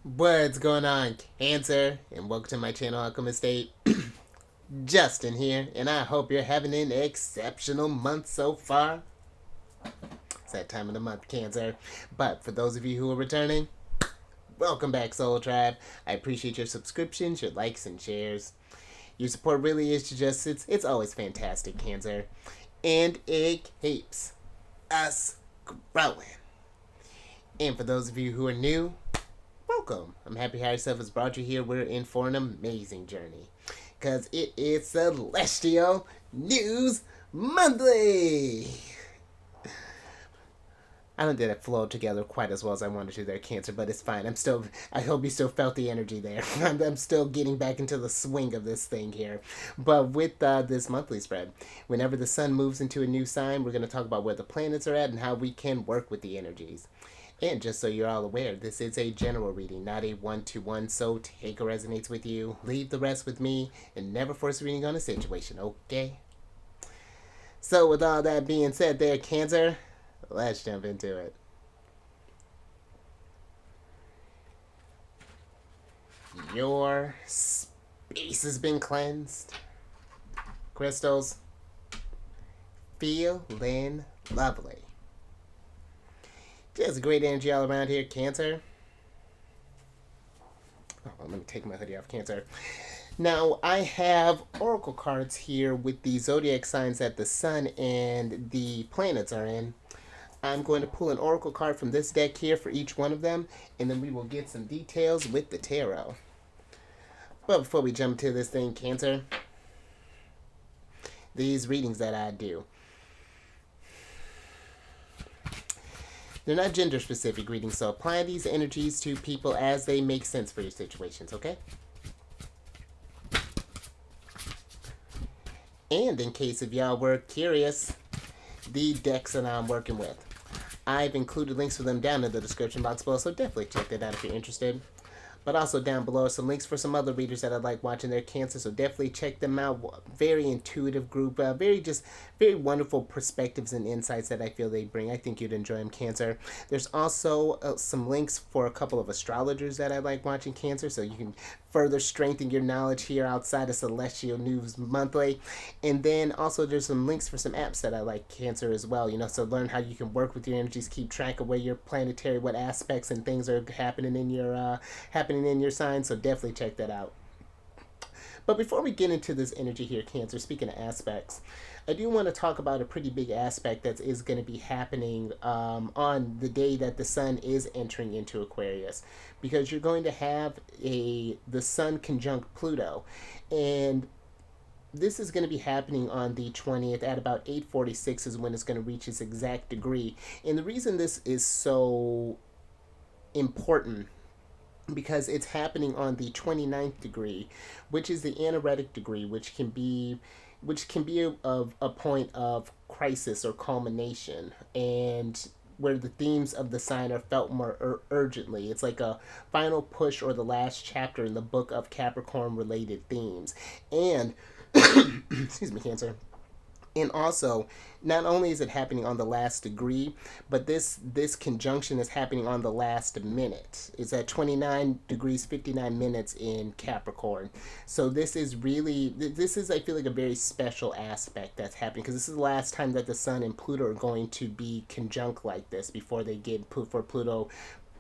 What's going on, Cancer? And welcome to my channel, Alchemist. Justin here, and I hope you're having an exceptional month so far. It's that time of the month, Cancer. But for those of you who are returning, welcome back, Soul Tribe. I appreciate your subscriptions, your likes, and shares. Your support really is it's always fantastic, Cancer. And it keeps us growing. And for those of you who are new, welcome. I'm happy Higher Self has brought you here. We're in for an amazing journey. Because it is Celestial News Monthly. I don't did it flow together quite as well as I wanted to there, Cancer, but it's fine. I hope you still felt the energy there. I'm still getting back into the swing of this thing here. But with this monthly spread, whenever the sun moves into a new sign, we're going to talk about where the planets are at and how we can work with the energies. And just so you're all aware, this is a general reading, not a one-to-one, so take what resonates with you, leave the rest with me, and never force a reading on a situation, okay? So with all that being said there, Cancer, let's jump into it. Your space has been cleansed. Crystals, feeling lovely. Just great energy all around here, Cancer. Oh, let me take my hoodie off, Cancer. Now, I have oracle cards here with the zodiac signs that the sun and the planets are in. I'm going to pull an oracle card from this deck here for each one of them, and then we will get some details with the tarot. But before we jump to this thing, Cancer, these readings that I do, they're not gender-specific readings, so apply these energies to people as they make sense for your situations, okay? And in case if y'all were curious, the decks that I'm working with, I've included links for them down in the description box below, so definitely check that out if you're interested. But also down below are some links for some other readers that I like watching their Cancer, so definitely check them out. Very intuitive group, very wonderful perspectives and insights that I feel they bring. I think you'd enjoy them, Cancer. There's also some links for a couple of astrologers that I like watching, Cancer, so you can further strengthen your knowledge here outside of Celestial News Monthly. And then also there's some links for some apps that I like, Cancer, as well, so learn how you can work with your energies, keep track of where your planetary, what aspects and things are happening in your sign, so definitely check that out. But before we get into this energy here, Cancer, speaking of aspects, I do want to talk about a pretty big aspect that is going to be happening on the day that the sun is entering into Aquarius, because you're going to have the sun conjunct Pluto, and this is going to be happening on the 20th at about 8:46 is when it's going to reach its exact degree. And the reason this is so important, because it's happening on the 29th degree, which is the anaretic degree, which can be a point of crisis or culmination, and where the themes of the sign are felt more urgently. It's like a final push or the last chapter in the book of Capricorn related themes. And excuse me, Cancer. And also, not only is it happening on the last degree, but this conjunction is happening on the last minute. It's at 29 degrees 59 minutes in Capricorn. So this is I feel like a very special aspect that's happening, because this is the last time that the sun and Pluto are going to be conjunct like this before Pluto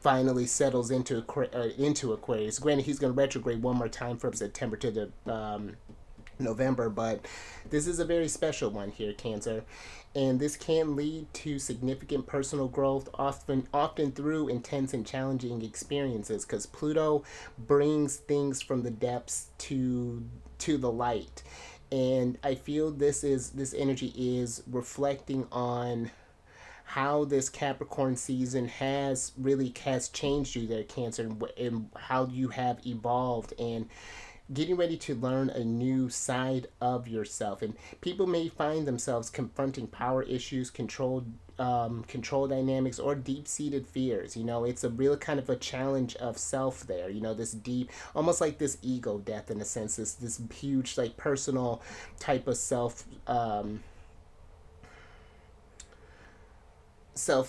finally settles into Aquarius. Granted, he's going to retrograde one more time from September to the November, but this is a very special one here, Cancer, and this can lead to significant personal growth, often through intense and challenging experiences, because Pluto brings things from the depths to the light. And I feel this energy is reflecting on how this Capricorn season has changed you there, Cancer, and how you have evolved and getting ready to learn a new side of yourself. And people may find themselves confronting power issues, control dynamics, or deep-seated fears. It's a real kind of a challenge of self there. This deep, almost like this ego death in a sense. This huge, like, personal type of self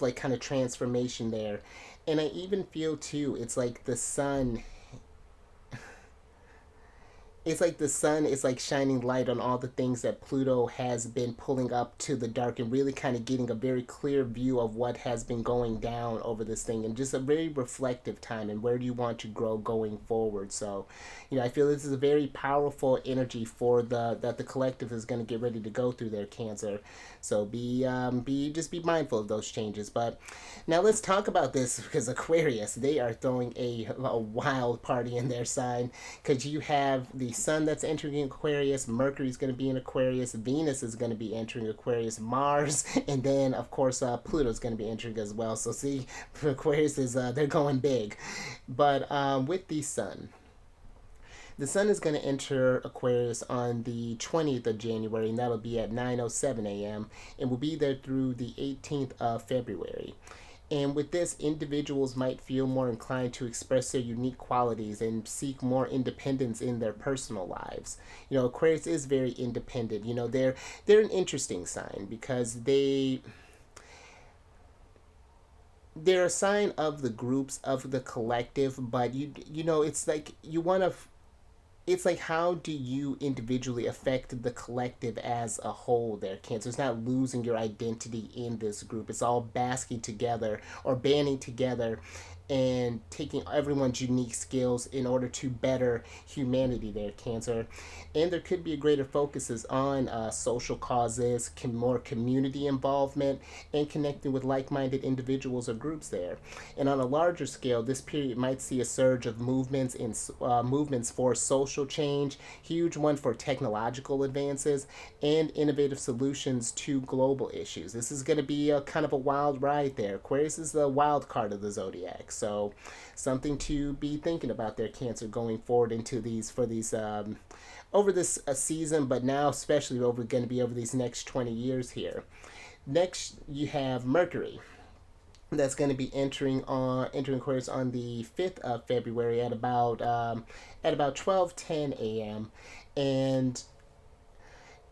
like kind of transformation there. And I even feel too, it's like the sun is like shining light on all the things that Pluto has been pulling up to the dark, and really kind of getting a very clear view of what has been going down over this thing, and just a very reflective time, and where do you want to grow going forward. So, I feel this is a very powerful energy for the collective is going to get ready to go through their Cancer. So be mindful of those changes. But now let's talk about this, because Aquarius, they are throwing a wild party in their sign, because you have the sun that's entering Aquarius, Mercury's going to be in Aquarius, Venus is going to be entering Aquarius, Mars, and then of course Pluto's going to be entering as well. So see, Aquarius is they're going big. But with the sun is going to enter Aquarius on the 20th of January, and that'll be at 9:07 a.m. and will be there through the 18th of February. And with this, individuals might feel more inclined to express their unique qualities and seek more independence in their personal lives. Aquarius is very independent. They're an interesting sign, because they're a sign of the groups, of the collective, but it's like you want to, it's like, how do you individually affect the collective as a whole there, Cancer? It's not losing your identity in this group. It's all basking together, or banding together, and taking everyone's unique skills in order to better humanity there, Cancer. And there could be a greater focuses on social causes, more community involvement, and connecting with like-minded individuals or groups there. And on a larger scale, this period might see a surge of movements for social change, huge one for technological advances, and innovative solutions to global issues. This is going to be a kind of a wild ride there. Aquarius is the wild card of the zodiac, so something to be thinking about there, Cancer, going forward into these over this season, but now especially going to be over these next 20 years here. Next, you have Mercury. That's going to be entering Aquarius on the 5th of February at about 12:10 a.m. and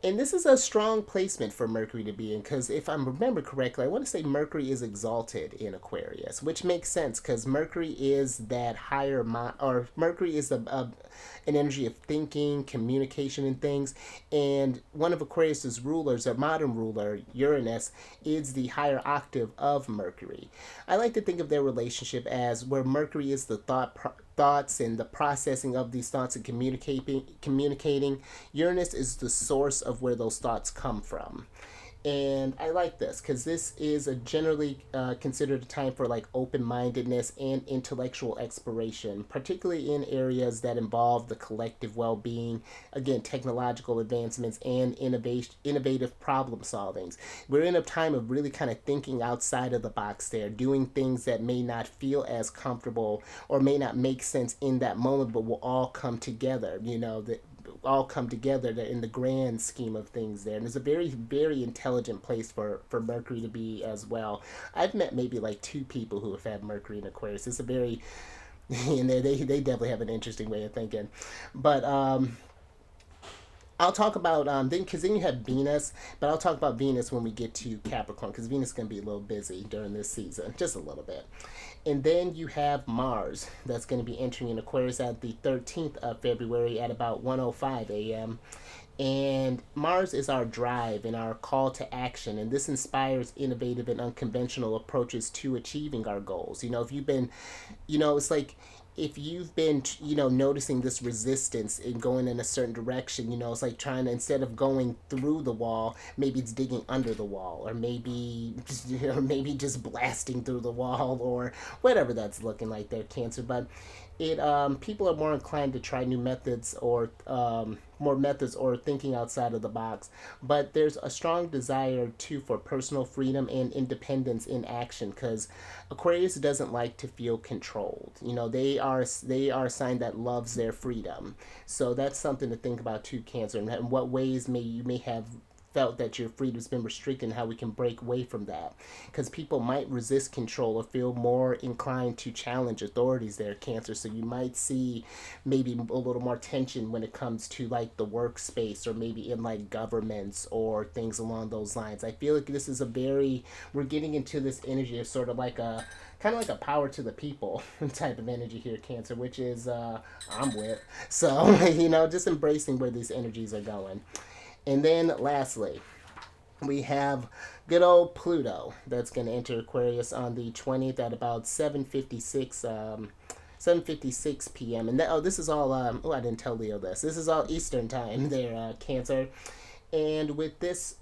this is a strong placement for Mercury to be in, because if I remember correctly, I want to say Mercury is exalted in Aquarius, which makes sense, because Mercury is that or Mercury is an energy of thinking, communication, and things. And one of Aquarius's rulers, a modern ruler, Uranus, is the higher octave of Mercury. I like to think of their relationship as where Mercury is the thoughts and the processing of these thoughts and communicating. Uranus is the source of where those thoughts come from. And I like this, because this is a generally considered a time for like open-mindedness and intellectual exploration, particularly in areas that involve the collective well-being, again, technological advancements, and innovative problem solvings. We're in a time of really kind of thinking outside of the box there, doing things that may not feel as comfortable or may not make sense in that moment, but will all come together, in the grand scheme of things there. And it's a very, very intelligent place for Mercury to be as well. I've met maybe like 2 people who have had Mercury in Aquarius. It's a very, and they definitely have an interesting way of thinking. But I'll talk about because then you have Venus, but I'll talk about Venus when we get to Capricorn, because Venus is going to be a little busy during this season, just a little bit. And then you have Mars, that's going to be entering in Aquarius at the 13th of February at about 1:05 a.m. And Mars is our drive and our call to action, and this inspires innovative and unconventional approaches to achieving our goals. If you've been, it's like, if you've been, noticing this resistance in going in a certain direction, it's like trying to, instead of going through the wall, maybe it's digging under the wall, or maybe, maybe just blasting through the wall, or whatever that's looking like there, Cancer. But people are more inclined to try new methods, or more methods, or thinking outside of the box. But there's a strong desire too for personal freedom and independence in action, because Aquarius doesn't like to feel controlled. They are a sign that loves their freedom. So that's something to think about too, Cancer, and in what ways you may have felt that your freedom's been restricted and how we can break away from that, because people might resist control or feel more inclined to challenge authorities there, Cancer. So you might see maybe a little more tension when it comes to like the workspace, or maybe in like governments or things along those lines. I feel like this is a very, we're getting into this energy of sort of like a kind of like a power to the people type of energy here, Cancer, which is I'm with. So just embracing where these energies are going. And then lastly, we have good old Pluto that's going to enter Aquarius on the 20th at about 7:56 p.m. And this is all I didn't tell Leo this. This is all Eastern time there, Cancer. And with this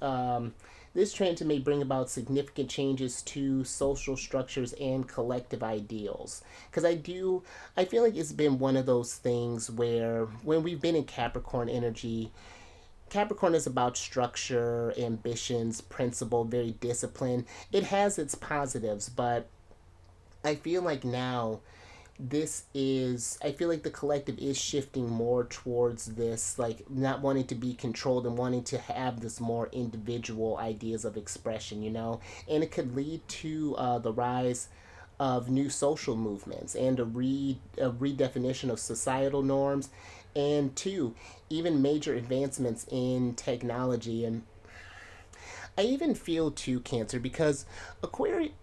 this transit may bring about significant changes to social structures and collective ideals. Because I feel like it's been one of those things where when we've been in Capricorn energy, Capricorn is about structure, ambitions, principle, very disciplined. It has its positives, but I feel like now I feel like the collective is shifting more towards this, like not wanting to be controlled and wanting to have this more individual ideas of expression, and it could lead to the rise of new social movements and a redefinition of societal norms, and two, even major advancements in technology. And I even feel too, Cancer, because Aquarius,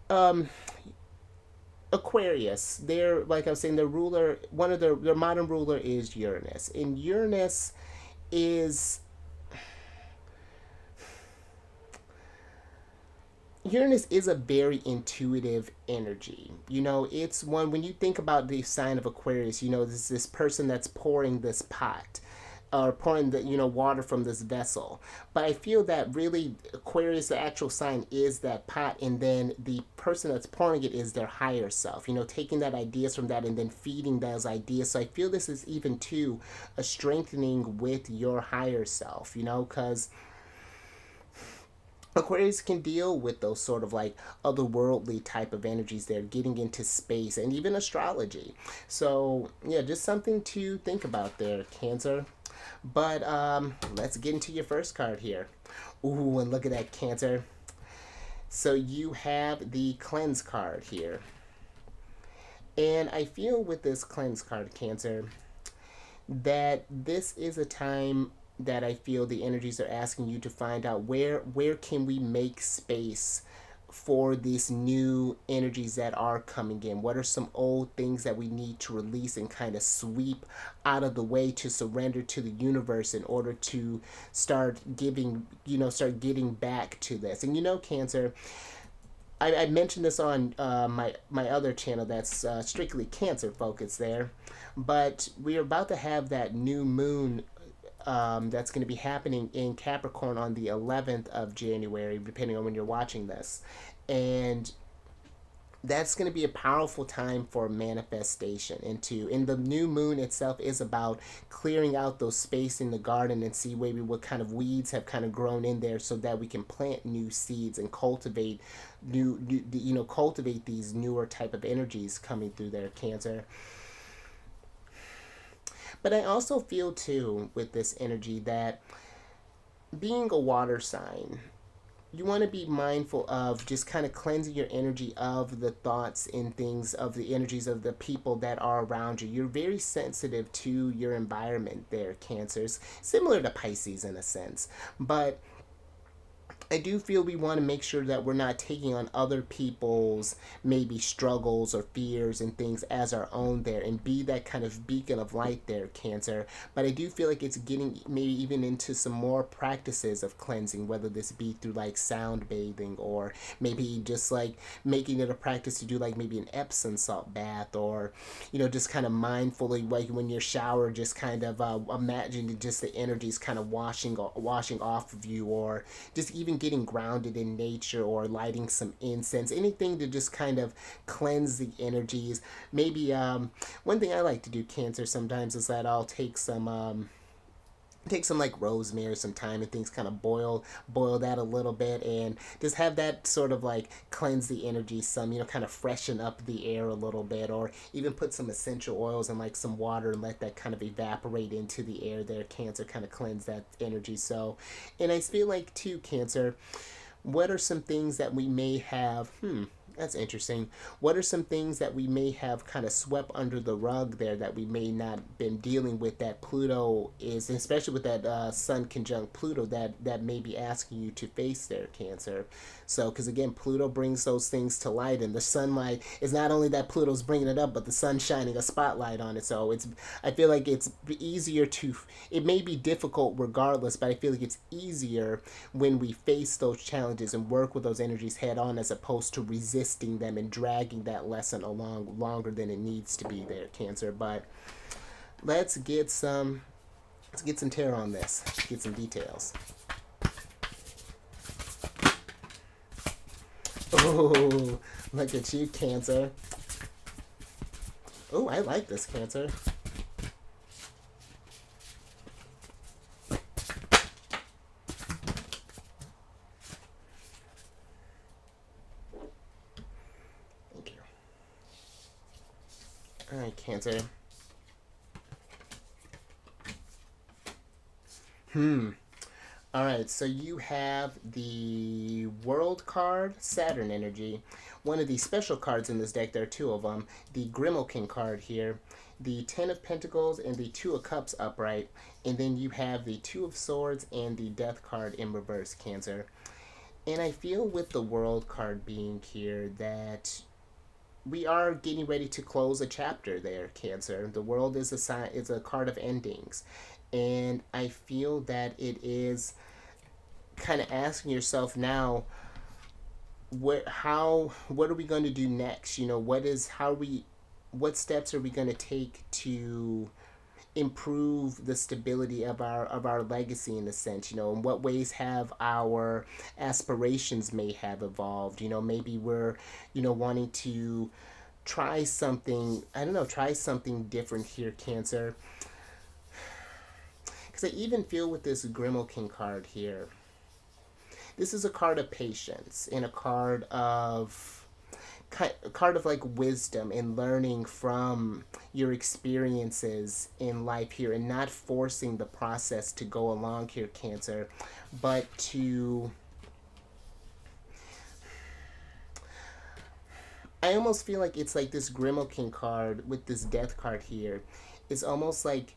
they're like I was saying, their ruler, one of their modern ruler is Uranus, and is Uranus is a very intuitive energy. It's one, when you think about the sign of Aquarius, there's this person that's pouring this pot, or pouring the water from this vessel. But I feel that really Aquarius, the actual sign, is that pot, and then the person that's pouring it is their higher self. Taking that ideas from that and then feeding those ideas. So I feel this is even too a strengthening with your higher self. Because Aquarius can deal with those sort of like otherworldly type of energies. They're getting into space and even astrology. So yeah, just something to think about there, Cancer. But let's get into your first card here. Ooh, and look at that, Cancer. So you have the cleanse card here. And I feel with this cleanse card, Cancer, that this is a time that I feel the energies are asking you to find out where can we make space for these new energies that are coming in. What are some old things that we need to release and kind of sweep out of the way to surrender to the universe in order to start start getting back to this. And Cancer, I mentioned this on my other channel that's strictly Cancer focused there, but we're about to have that new moon that's going to be happening in Capricorn on the 11th of January, depending on when you're watching this. And that's going to be a powerful time for manifestation. And the new moon itself is about clearing out those space in the garden and see maybe what kind of weeds have kind of grown in there, so that we can plant new seeds and cultivate cultivate these newer type of energies coming through there, Cancer. But I also feel too with this energy that being a water sign, you want to be mindful of just kind of cleansing your energy of the thoughts and things, of the energies of the people that are around you. You're very sensitive to your environment there, Cancers, similar to Pisces in a sense. But I do feel we want to make sure that we're not taking on other people's maybe struggles or fears and things as our own there, and be that kind of beacon of light there, Cancer. But I do feel like it's getting maybe even into some more practices of cleansing, whether this be through like sound bathing, or maybe just like making it a practice to do like maybe an Epsom salt bath, or just kind of mindfully, like when you're shower, just kind of imagine just the energies kind of washing off of you, or just even getting grounded in nature, or lighting some incense, anything to just kind of cleanse the energies. Maybe one thing I like to do, Cancer, sometimes is that I'll take some take some like rosemary, some thyme, and things, kind of boil that a little bit, and just have that sort of like cleanse the energy some, kind of freshen up the air a little bit, or even put some essential oils and like some water and let that kind of evaporate into the air there, Cancer, kind of cleanse that energy. So, and I feel like too, Cancer, what are some things that we may have, that's interesting. What are some things that we may have kind of swept under the rug there that we may not been dealing with, that Pluto is, especially with that Sun conjunct Pluto, that may be asking you to face there, Cancer? So, because again, Pluto brings those things to light, and the sunlight is not only that Pluto's bringing it up, but the sun's shining a spotlight on it. So I feel like it's easier to, it may be difficult regardless, but I feel like it's easier when we face those challenges and work with those energies head on, as opposed to resisting them and dragging that lesson along longer than it needs to be there, Cancer. But let's get some tarot on this, get some details. Oh, look at you, Cancer. Oh, I like this, Cancer. Thank you. All right, Cancer. All right, so you have the World card, Saturn energy. One of the special cards in this deck, there are two of them. The Grimalkin card here, the Ten of Pentacles, and the Two of Cups upright. And then you have the Two of Swords and the Death card in reverse, Cancer. And I feel with the World card being here that we are getting ready to close a chapter there, Cancer. The World is a card of endings. And I feel that it is kind of asking yourself now, what are we going to do next? What steps are we going to take to improve the stability of our legacy, in a sense? In what ways have our aspirations may have evolved? Maybe we're wanting to try something, I don't know, try something different here, Cancer. Because I even feel with this Grimalkin card here, this is a card of patience and a card of like wisdom and learning from your experiences in life here, and not forcing the process to go along here, Cancer, but to, I almost feel like it's like this Grimalkin card with this Death card here is almost like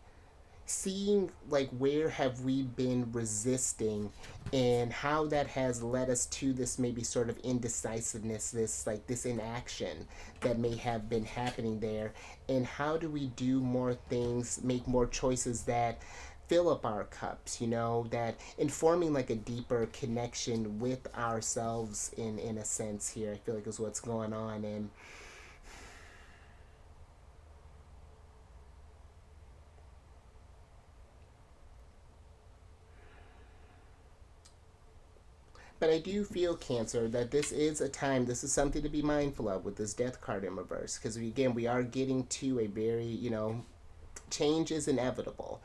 seeing like where have we been resisting, and how that has led us to this maybe sort of indecisiveness, this inaction that may have been happening there, and how do we do more things, make more choices that fill up our cups, that informing like a deeper connection with ourselves, in a sense here, I feel like is what's going on. And but I do feel, Cancer, that this is a time, this is something to be mindful of with this Death card in reverse. Because again, we are getting to a very, change is inevitable.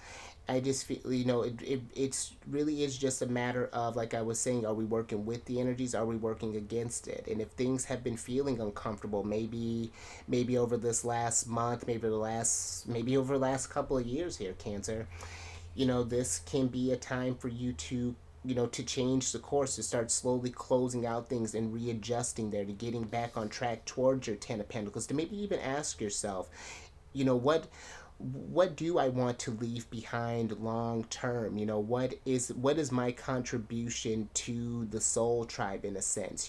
I just feel, it's really is just a matter of, like I was saying, are we working with the energies? Are we working against it? And if things have been feeling uncomfortable, maybe over this last month, maybe over the last couple of years here, Cancer, this can be a time for you to to change the course, to start slowly closing out things and readjusting there, to getting back on track towards your Ten of Pentacles, to maybe even ask yourself, what do I want to leave behind long term? What is my contribution to the soul tribe, in a sense?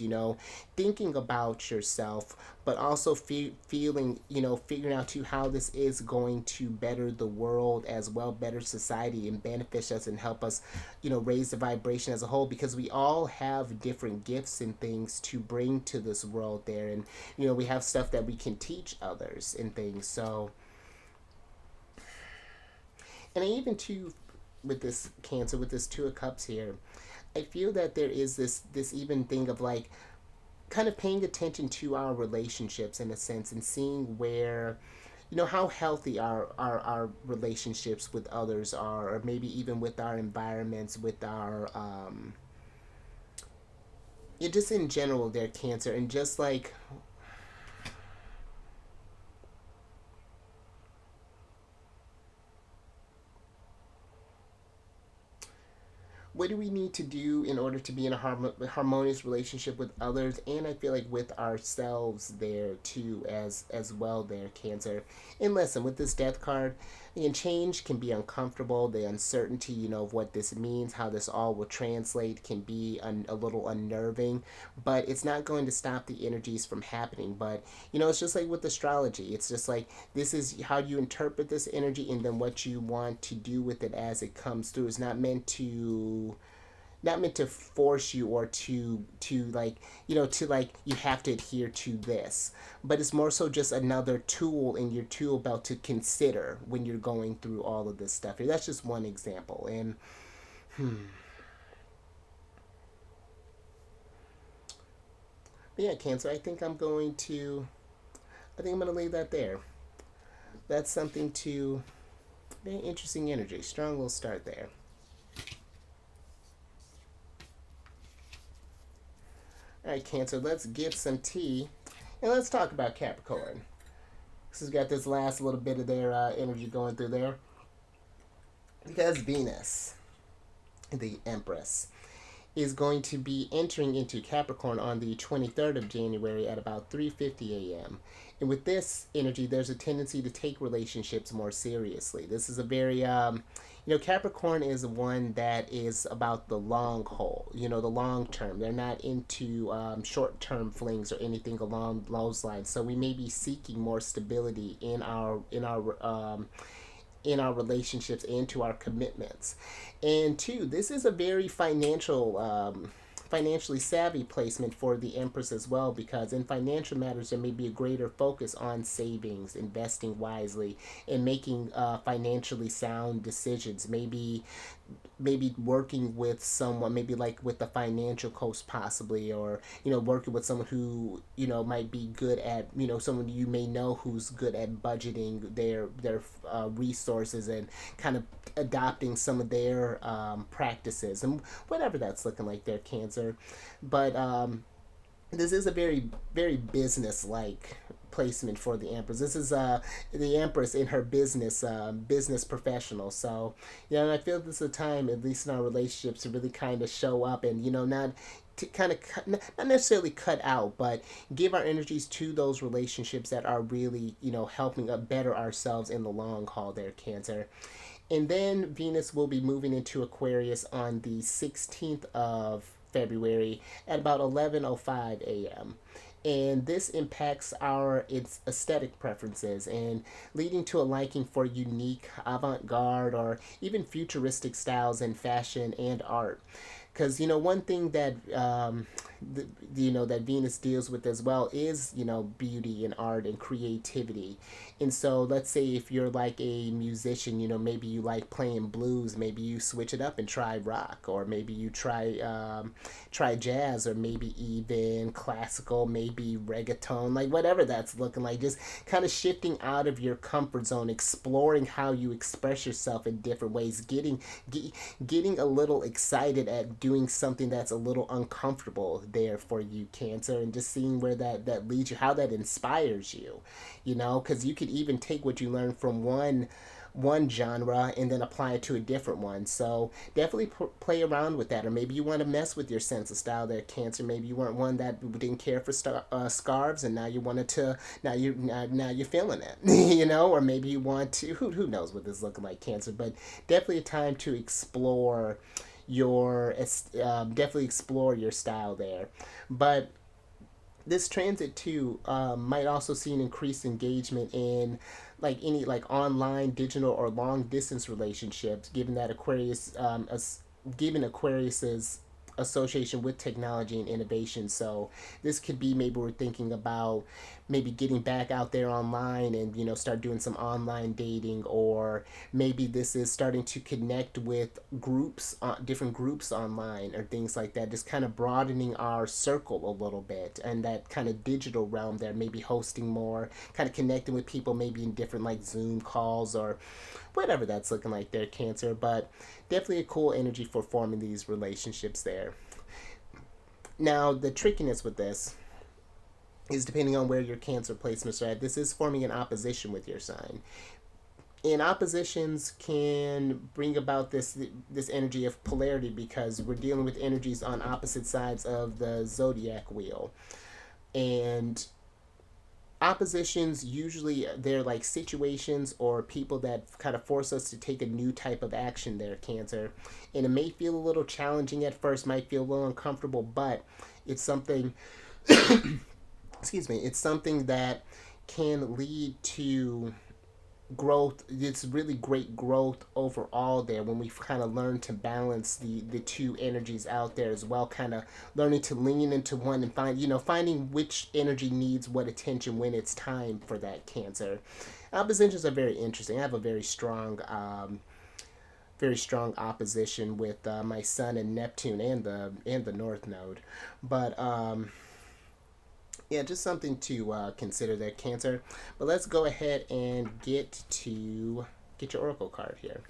Thinking about yourself, but also feeling, figuring out too how this is going to better the world as well, better society, and benefit us and help us, raise the vibration as a whole, because we all have different gifts and things to bring to this world there, and we have stuff that we can teach others and things. So, and I even too, with this Cancer, with this Two of Cups here, I feel that there is this even thing of like kind of paying attention to our relationships, in a sense, and seeing where how healthy our relationships with others are, or maybe even with our environments, with our just in general, their Cancer. And just like, what do we need to do in order to be in a harmonious relationship with others, and I feel like with ourselves there too, as well there, Cancer. And listen, with this death card, again, change can be uncomfortable. The uncertainty, of what this means, how this all will translate, can be a little unnerving, but it's not going to stop the energies from happening. But it's just like with astrology, it's just like, this is how you interpret this energy, and then what you want to do with it as it comes through. It's not meant to force you, or to like, to like, you have to adhere to this, but it's more so just another tool in your tool belt to consider when you're going through all of this stuff. That's just one example. And but yeah, Cancer, I think I'm going to leave that there. That's something to, very interesting energy, strong little start there. All right, Cancer, let's get some tea, and let's talk about Capricorn. This has got this last little bit of their energy going through there. Because Venus, the Empress, is going to be entering into Capricorn on the 23rd of January at about 3:50 a.m. And with this energy, there's a tendency to take relationships more seriously. This is a very, Capricorn is one that is about the long haul, the long term. They're not into short term flings or anything along those lines. So we may be seeking more stability in our relationships and to our commitments. And two, this is a very financially savvy placement for the Empress as well, because in financial matters there may be a greater focus on savings, investing wisely, and making financially sound decisions. Maybe working with someone, maybe like with the financial coach possibly, or working with someone who might be good at, someone you may know who's good at budgeting their resources, and kind of adopting some of their practices, and whatever that's looking like there, Cancer. But this is a very, very business like placement for the Empress. This is the Empress in her business professional. So and I feel this is a time, at least in our relationships, to really kind of show up, and not to kind of not necessarily cut out, but give our energies to those relationships that are really helping us better ourselves in the long haul there, Cancer. And then Venus will be moving into Aquarius on the 16th of February at about 11:05 a.m. And this impacts its aesthetic preferences, and leading to a liking for unique, avant-garde, or even futuristic styles in fashion and art. Because one thing that that Venus deals with as well is beauty and art and creativity. And so let's say if you're like a musician, maybe you like playing blues, maybe you switch it up and try rock, or maybe you try jazz, or maybe even classical, maybe reggaeton, like whatever that's looking like. Just kind of shifting out of your comfort zone, exploring how you express yourself in different ways, getting a little excited at doing something that's a little uncomfortable there for you, Cancer, and just seeing where that leads you, how that inspires you, because you could even take what you learn from one genre and then apply it to a different one. So definitely play around with that. Or maybe you want to mess with your sense of style there, Cancer. Maybe you weren't one that didn't care for scarves, and now you wanted to, now you're feeling it. Or maybe you want to, who knows what this is looking like, Cancer. But definitely a time to explore definitely explore your style there. But this transit too might also see an increased engagement in like any like online, digital, or long distance relationships, given that Aquarius's association with technology and innovation. So this could be, maybe we're thinking about maybe getting back out there online and, start doing some online dating, or maybe this is starting to connect with groups, different groups online, or things like that, just kind of broadening our circle a little bit, and that kind of digital realm there, maybe hosting more, kind of connecting with people maybe in different like Zoom calls or whatever that's looking like there, Cancer. But definitely a cool energy for forming these relationships there. Now, the trickiness with this is, depending on where your Cancer placements are at, this is forming an opposition with your sign. And oppositions can bring about this energy of polarity, because we're dealing with energies on opposite sides of the zodiac wheel. And oppositions, usually they're like situations or people that kind of force us to take a new type of action there, Cancer. And it may feel a little challenging at first, might feel a little uncomfortable, but it's something excuse me, it's something that can lead to growth. It's really great growth overall there, when we kind of learn to balance the two energies out there as well, kind of learning to lean into one and finding which energy needs what attention when it's time for that, Cancer. Oppositions are very interesting. I have a very strong opposition with my Sun and Neptune, and the North Node. But yeah, just something to consider there, Cancer. But let's go ahead and get your oracle card here.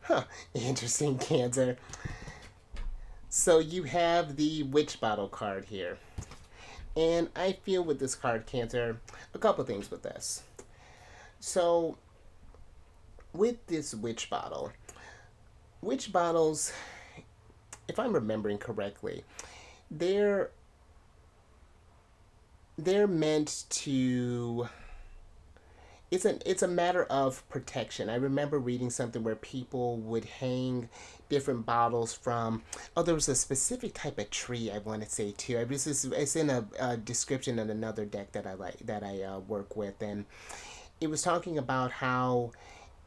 Huh, interesting, Cancer. So you have the Witch Bottle card here. And I feel with this card, Cancer, a couple things with this. So, with this witch bottles, if I'm remembering correctly, they're they're meant to, it's a matter of protection. I remember reading something where people would hang different bottles from, oh, there was a specific type of tree, I want to say too. It's in a description in another deck that I work with, and it was talking about how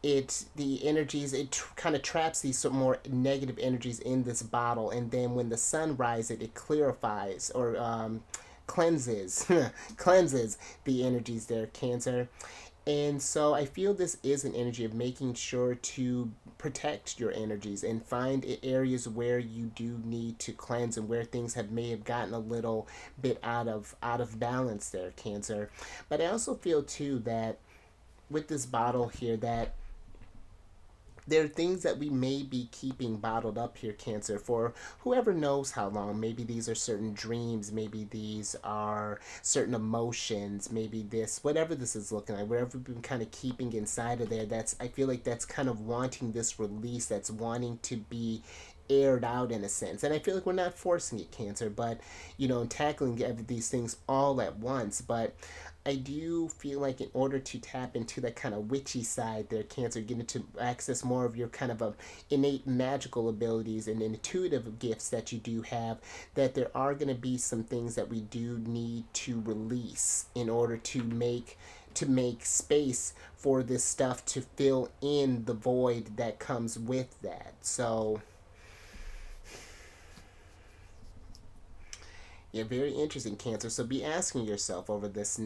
the energies, kind of traps these sort of more negative energies in this bottle, and then when the sun rises, it clarifies, or cleanses cleanses the energies there, Cancer. And so I feel this is an energy of making sure to protect your energies and find areas where you do need to cleanse, and where things may have gotten a little bit out of balance there, Cancer. But I also feel too that with this bottle here, that there are things that we may be keeping bottled up here, Cancer, for whoever knows how long. Maybe these are certain dreams, maybe these are certain emotions, maybe this, whatever this is looking like, whatever we've been kind of keeping inside of there, that's, I feel like that's kind of wanting this release, that's wanting to be aired out in a sense. And I feel like we're not forcing it, Cancer, but tackling these things all at once. But I do feel like, in order to tap into that kind of witchy side there, Cancer, getting to access more of your kind of innate magical abilities and intuitive gifts that you do have, that there are going to be some things that we do need to release in order to make space for this stuff to fill in the void that comes with that. So yeah, very interesting, Cancer. So be asking yourself over this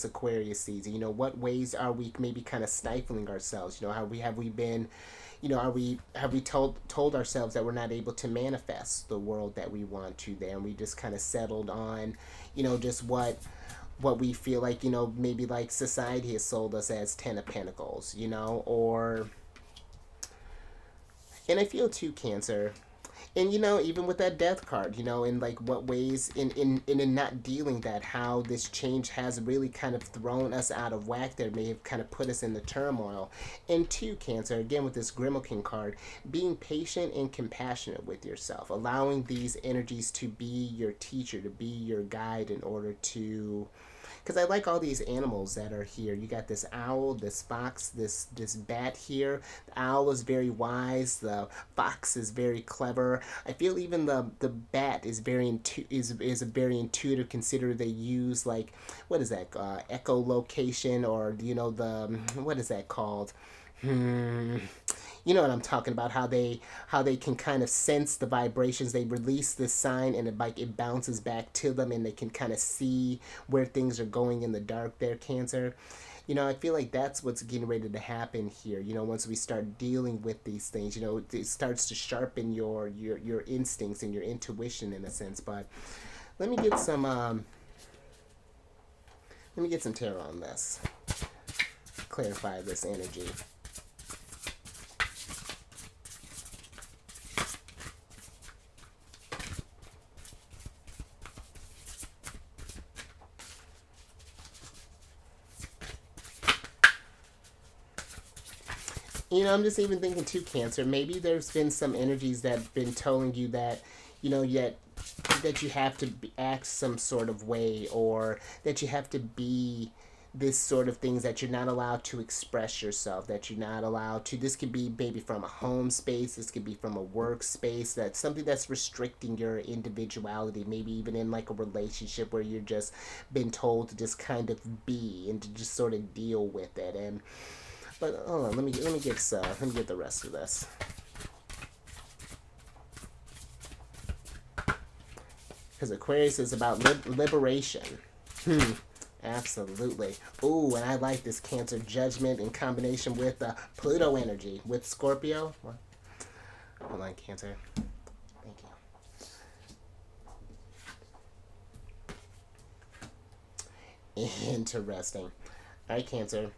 Aquarius season. What ways are we maybe kind of stifling ourselves? How we been, you know, are we have we told ourselves that we're not able to manifest the world that we want to there, and we just kind of settled on, you know, just what we feel like, you know, maybe like society has sold us as 10 of Pentacles, you know, or, and I feel too, Cancer, and you know, even with that death card, you know, in like what ways in not dealing that, how this change has really kind of thrown us out of whack there, may have kind of put us in the turmoil. And two, Cancer, again with this Grimalkin card, being patient and compassionate with yourself, allowing these energies to be your teacher, to be your guide, in order to, because I like all these animals that are here. You got this owl, this fox, this bat here. The owl is very wise. The fox is very clever. I feel even the bat is is a very intuitive. Consider they use like, what is that, echolocation, or you know, the, what is that called? You know what I'm talking about, how they can kind of sense the vibrations. They release this sign, and it bounces back to them, and they can kind of see where things are going in the dark there, Cancer. You know, I feel like that's what's getting ready to happen here. You know, once we start dealing with these things, you know, it starts to sharpen your instincts and your intuition in a sense. But let me get some tarot on this. Clarify this energy. You know, I'm just even thinking too, Cancer. Maybe there's been some energies that have been telling you that, you know, yet that you have to act some sort of way, or that you have to be this sort of things, that you're not allowed to express yourself, that you're not allowed to. This could be maybe from a home space, this could be from a workspace, that's something that's restricting your individuality, maybe even in like a relationship where you're just been told to just kind of be and to just sort of deal with it. And but hold on, let me get the rest of this. Because Aquarius is about liberation. Absolutely. Ooh, and I like this, Cancer, Judgment in combination with Pluto energy with Scorpio. What? Hold on, Cancer. Thank you. Interesting. All right, Cancer.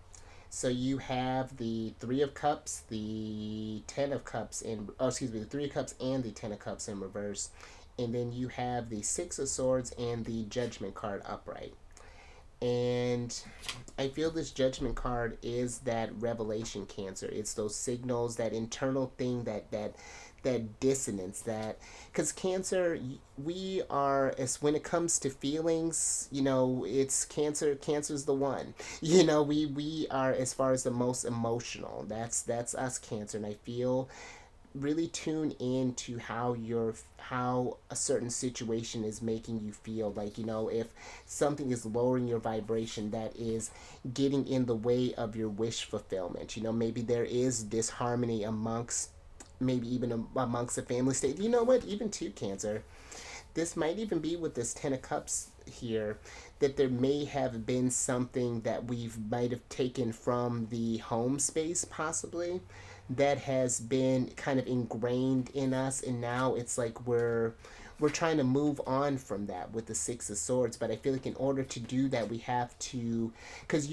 So you have the Three of Cups, the Ten of Cups in, oh, excuse me, the Three of Cups and the Ten of Cups in reverse. And then you have the Six of Swords and the Judgment card upright. And I feel this Judgment card is that revelation, Cancer. It's those signals, that internal thing, that dissonance, that, because Cancer, we are, as when it comes to feelings, you know, it's Cancer's the one, you know, we are, as far as the most emotional, that's us, Cancer. And I feel really tune in to how a certain situation is making you feel, like, you know, if something is lowering your vibration, that is getting in the way of your wish fulfillment. You know, maybe there is disharmony amongst, maybe even amongst a family state. You know what, even too, Cancer, this might even be with this Ten of Cups here, that there may have been something that we might have taken from the home space, possibly, that has been kind of ingrained in us, and now it's like we're trying to move on from that with the Six of Swords. But I feel like in order to do that, we have to, because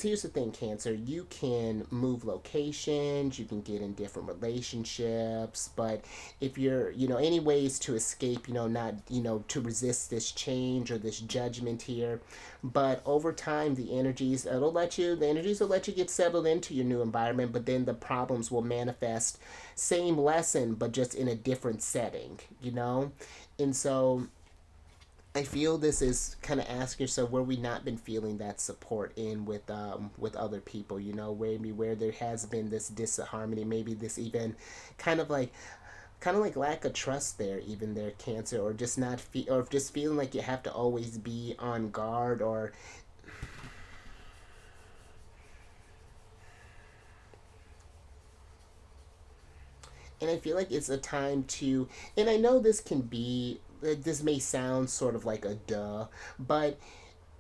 here's the thing, Cancer, you can move locations, you can get in different relationships, but if you're, you know, any ways to escape, you know, not, you know, to resist this change or this judgment here. But over time, the energies will let you get settled into your new environment, but then the problems will manifest, same lesson but just in a different setting, you know. And so I feel this is kind of asking yourself, where we not been feeling that support in with other people, you know, where there has been this disharmony, maybe this even kind of like lack of trust there, even there, Cancer, or just not or just feeling like you have to always be on guard, or and I feel like it's a time to, and I know this can be, this may sound sort of like a duh, but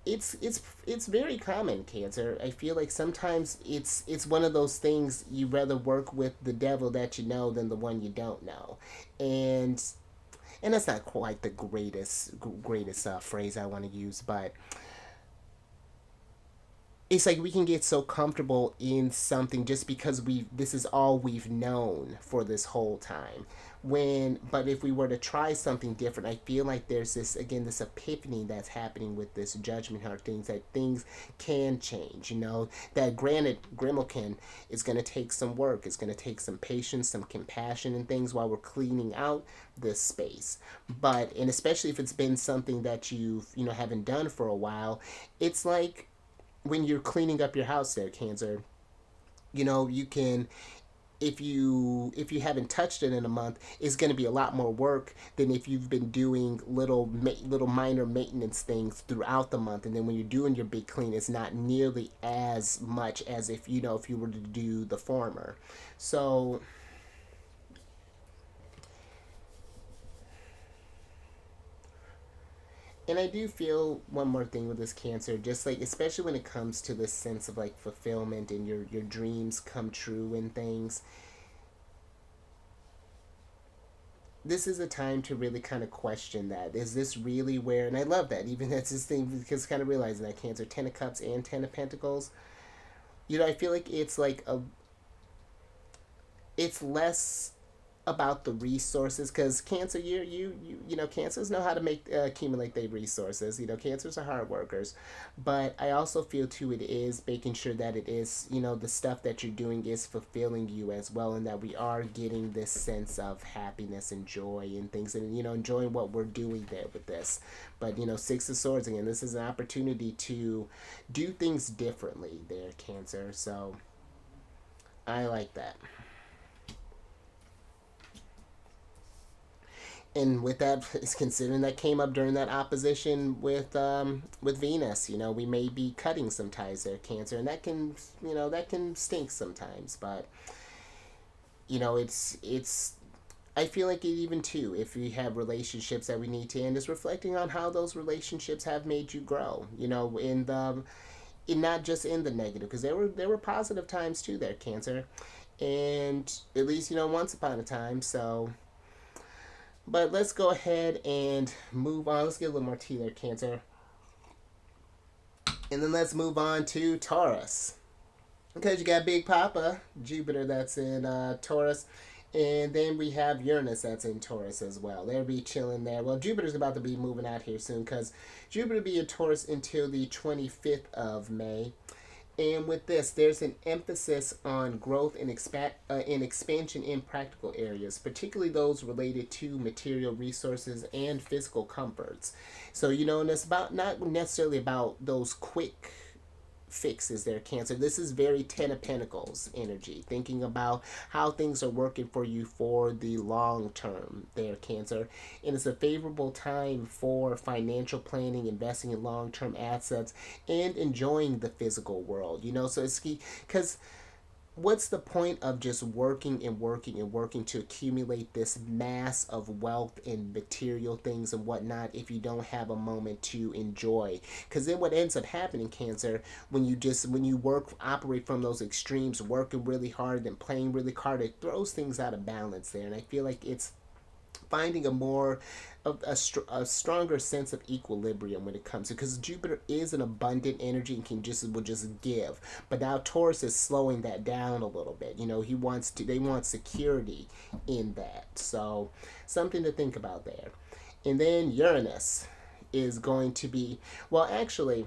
it's very common, Cancer. I feel like sometimes it's one of those things, you rather work with the devil that you know than the one you don't know. And and that's not quite the greatest phrase I want to use, but it's like we can get so comfortable in something just because we this is all we've known for this whole time. But if we were to try something different, I feel like there's this epiphany that's happening with this judgment heart, things that things can change, that granted Grimmelkin is going to take some work, it's going to take some patience, some compassion and things while we're cleaning out this space. And especially if it's been something that haven't done for a while, it's like when you're cleaning up your house there, Cancer, you can, if you haven't touched it in a month, it's going to be a lot more work than if you've been doing little minor maintenance things throughout the month. And then when you're doing your big clean, it's not nearly as much as if you were to do the former. So and I do feel one more thing with this, Cancer, just like especially when it comes to this sense of like fulfillment and your dreams come true and things. This is a time to really kind of question that. Is this really where? And I love that. Even that's this thing because kind of realizing that, Cancer, Ten of Cups and Ten of Pentacles. I feel like it's less about the resources, because Cancer, cancers know how to make accumulate their resources. Cancers are hard workers, but I also feel too it is making sure that it is, the stuff that you're doing is fulfilling you as well, and that we are getting this sense of happiness and joy and things, and enjoying what we're doing there with this. But Six of Swords again, this is an opportunity to do things differently there, Cancer. So I like that. And with that, is considering that came up during that opposition with Venus. We may be cutting some ties there, Cancer, and that can stink sometimes. But it's I feel like it even too, if we have relationships that we need to end, is reflecting on how those relationships have made you grow. In not just in the negative, because there were positive times too there, Cancer, and at least once upon a time. So but let's go ahead and move on. Let's get a little more tea there, Cancer. And then let's move on to Taurus. Because you got Big Papa, Jupiter, that's in Taurus. And then we have Uranus that's in Taurus as well. They'll be chilling there. Well, Jupiter's about to be moving out here soon, because Jupiter will be in Taurus until the 25th of May. And with this, there's an emphasis on growth and expansion in practical areas, particularly those related to material resources and physical comforts. So, and it's about not necessarily about those quick fixes there, Cancer. This is very Ten of Pentacles energy, thinking about how things are working for you for the long term there, Cancer. And it's a favorable time for financial planning, investing in long term assets, and enjoying the physical world. So it's key, because what's the point of just working and working and working to accumulate this mass of wealth and material things and whatnot if you don't have a moment to enjoy? Because then what ends up happening, Cancer, when you operate from those extremes, working really hard and playing really hard, it throws things out of balance there. And I feel like it's finding a stronger sense of equilibrium when it comes to, because Jupiter is an abundant energy and will just give, but now Taurus is slowing that down a little bit. They want security in that, so something to think about there. And then Uranus is going to be, well, actually,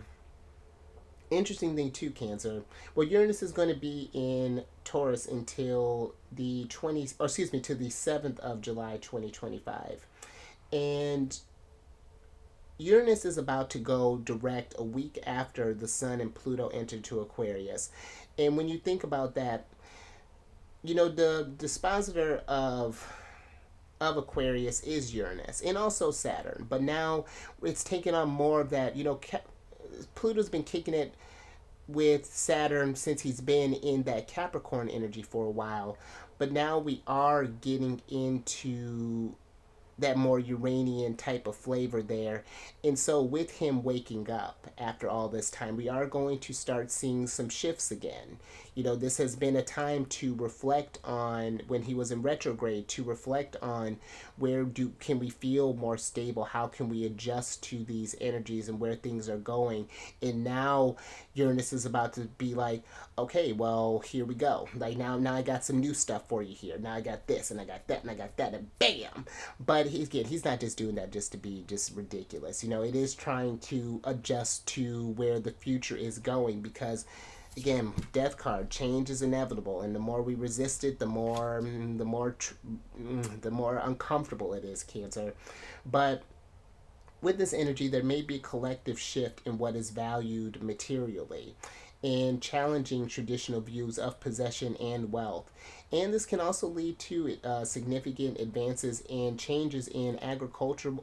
interesting thing too, Cancer. Well, Uranus is going to be in Taurus until the 7th of July 2025. And Uranus is about to go direct a week after the Sun and Pluto entered to Aquarius. And when you think about that, the dispositor of Aquarius is Uranus and also Saturn. But now it's taken on more of that, Pluto's been kicking it with Saturn since he's been in that Capricorn energy for a while. But now we are getting into that more Uranian type of flavor there. And so with him waking up after all this time, we are going to start seeing some shifts again. You know, this has been a time to reflect on when he was in retrograde, to reflect on where do can we feel more stable, how can we adjust to these energies and where things are going. And now Uranus is about to be like, okay, well, here we go. Like now I got some new stuff for you here. Now I got this and I got that and I got that and bam. But he's not just doing that just to be just ridiculous. You know, it is trying to adjust to where the future is going, because again, death card, change is inevitable, and the more we resist it, the more uncomfortable it is, Cancer. But with this energy, there may be a collective shift in what is valued materially and challenging traditional views of possession and wealth. And this can also lead to significant advances and changes in agriculture,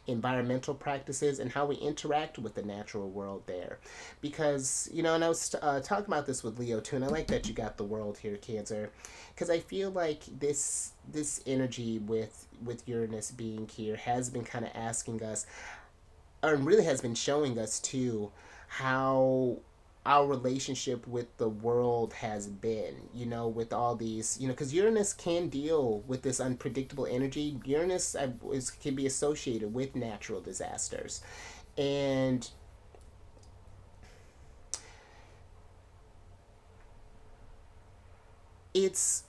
environmental practices, and how we interact with the natural world there. Because, you know, and I was talking about this with Leo too, and I like that you got the world here, Cancer, because I feel like this energy with Uranus being here has been kind of asking us, or really has been showing us too, how our relationship with the world has been, you know, with all these, you know, because Uranus can deal with this unpredictable energy. Uranus can be associated with natural disasters. And it's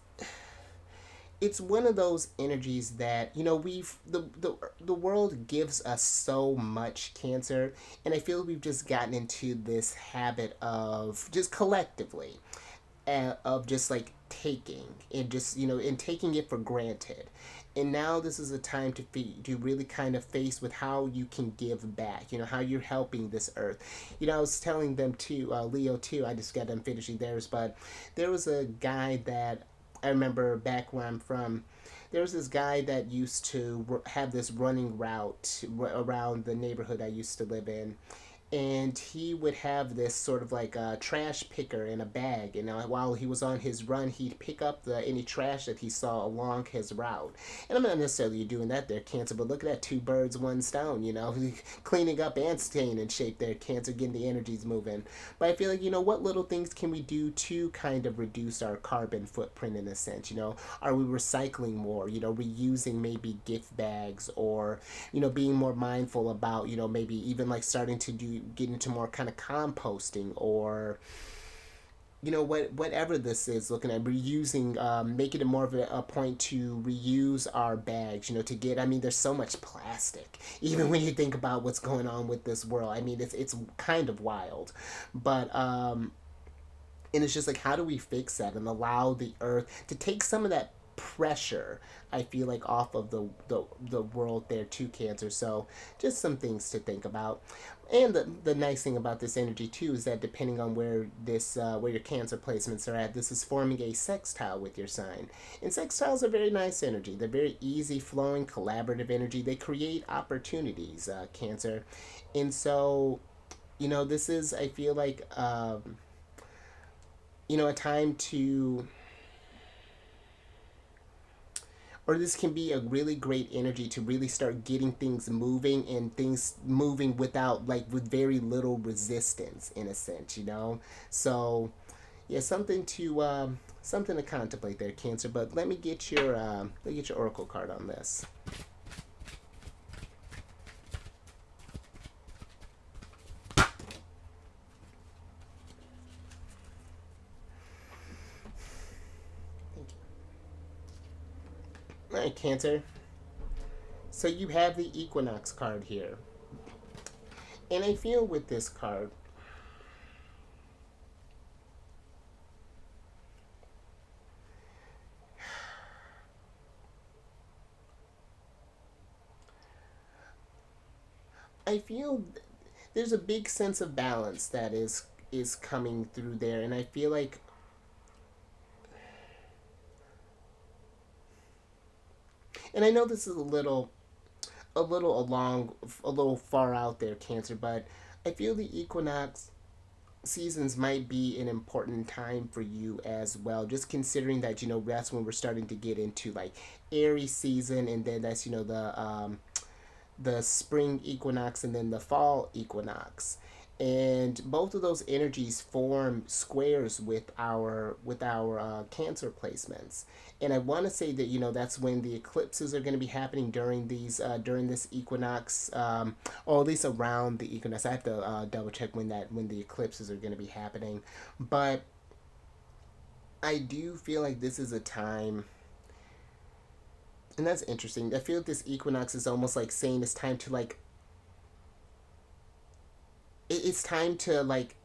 it's one of those energies that, you know, the world gives us so much, Cancer, and I feel we've just gotten into this habit of just collectively of just like taking and just, you know, and taking it for granted. And now this is a time to really kind of face with how you can give back, you know, how you're helping this earth. You know, I was telling them too, Leo too, I just got done finishing theirs, but there was a guy that I remember back where I'm from. There was this guy that used to have this running route around the neighborhood I used to live in, and he would have this sort of like a trash picker in a bag, and while he was on his run, he'd pick up any trash that he saw along his route. And I'm not necessarily doing that there, Cancer, but look at that, two birds, one stone, you know, cleaning up and staying in shape there, Cancer, getting the energies moving. But I feel like, you know, what little things can we do to kind of reduce our carbon footprint in a sense? You know, are we recycling more, you know, reusing maybe gift bags, or, you know, being more mindful about, you know, maybe even like starting to get into more kind of composting, or, you know, whatever this is, looking at reusing, making it more of a point to reuse our bags, you know, to get, I mean, there's so much plastic, even when you think about what's going on with this world. I mean, it's kind of wild. But and it's just like, how do we fix that and allow the earth to take some of that pressure, I feel like, off of the world there too, Cancer. So just some things to think about. And the nice thing about this energy too is that depending on where your Cancer placements are at, this is forming a sextile with your sign. And sextiles are very nice energy. They're very easy flowing, collaborative energy. They create opportunities, Cancer. And so, you know, this is, I feel like, you know, a time to, or this can be a really great energy to really start getting things moving, and things moving without, like, with very little resistance in a sense, you know. So yeah, something to contemplate there, Cancer. But let me get your oracle card on this. Thank you. All right, Cancer. So you have the equinox card here, and I feel with this card, I feel there's a big sense of balance that is coming through there, and I feel like, and I know this is a little far out there, Cancer, but I feel the equinox seasons might be an important time for you as well, just considering that, you know, that's when we're starting to get into like Aries season, and then that's, you know, the spring equinox and then the fall equinox, and both of those energies form squares with our Cancer placements. And I want to say that, you know, that's when the eclipses are going to be happening during these during this equinox, or at least around the equinox. I have to double check when the eclipses are going to be happening, but I do feel like this is a time, and that's interesting. I feel like this equinox is almost like saying it's time to like it's time to like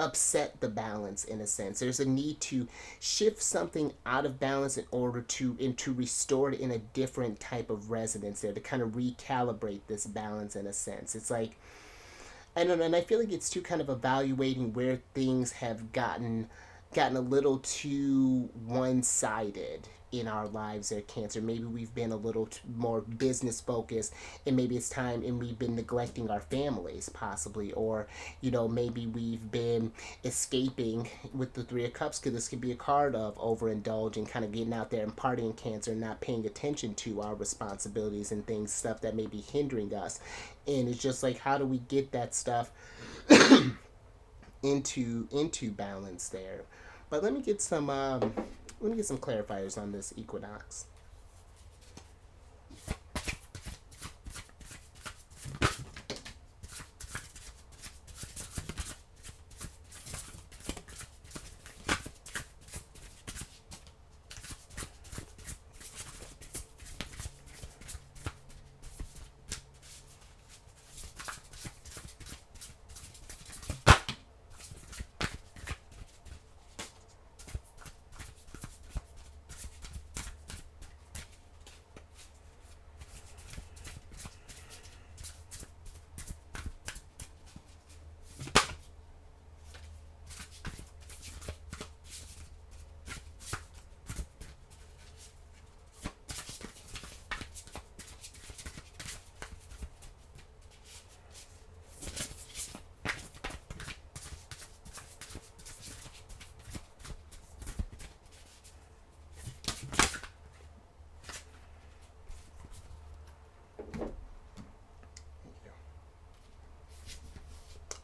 upset the balance in a sense. There's a need to shift something out of balance in order to restore it in a different type of resonance there, to kind of recalibrate this balance in a sense. It's like, I don't know, and I feel like it's too kind of evaluating where things have gotten a little too one-sided in our lives at Cancer. Maybe we've been a little more business focused, and maybe it's time, and we've been neglecting our families possibly, or, you know, maybe we've been escaping with the Three of Cups, because this could be a card of overindulging, kind of getting out there and partying, Cancer, and not paying attention to our responsibilities and things, stuff that may be hindering us. And it's just like, how do we get that stuff into balance there? But let me get some clarifiers on this equinox.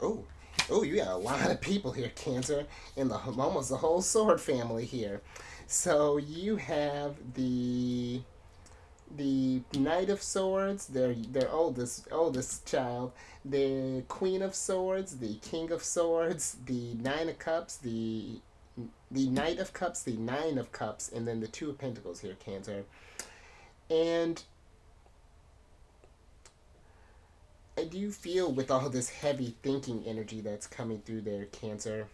Oh, oh, you got a lot of people here, Cancer, in the almost the whole sword family here. So you have the Knight of Swords, their oldest child, the Queen of Swords, the King of Swords, the Nine of Cups, the Knight of Cups, the Nine of Cups, and then the Two of Pentacles here, Cancer. And I do feel, with all this heavy thinking energy that's coming through there, Cancer,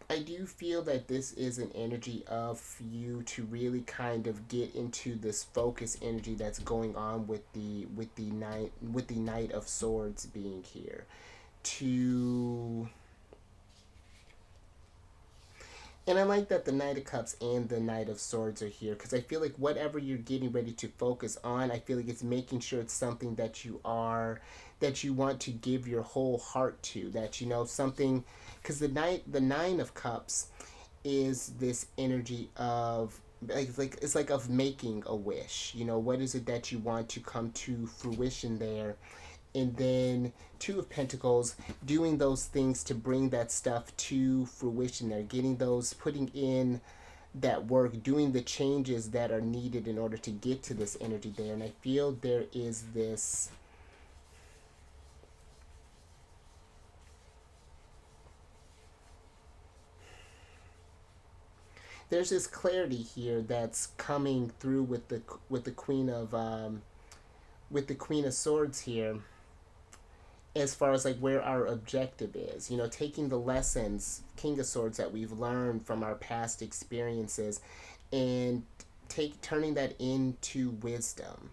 I do feel that this is an energy of you to really kind of get into this focus energy that's going on with the Knight of Swords being here. To And I like that the Knight of Cups and the Knight of Swords are here, because I feel like whatever you're getting ready to focus on, I feel like it's making sure it's something that you want to give your whole heart to, that, you know, something, because the Nine of Cups is this energy of it's like of making a wish. You know, what is it that you want to come to fruition there? And then Two of Pentacles, doing those things to bring that stuff to fruition there, getting those, putting in that work, doing the changes that are needed in order to get to this energy there. And I feel there's this clarity here that's coming through with the Queen of Swords here, as far as like where our objective is, you know, taking the lessons, King of Swords, that we've learned from our past experiences, and turning that into wisdom.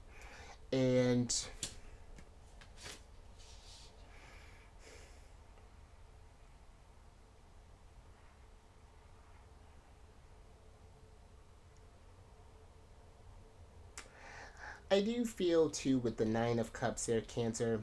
And I do feel too, with the Nine of Cups there, Cancer,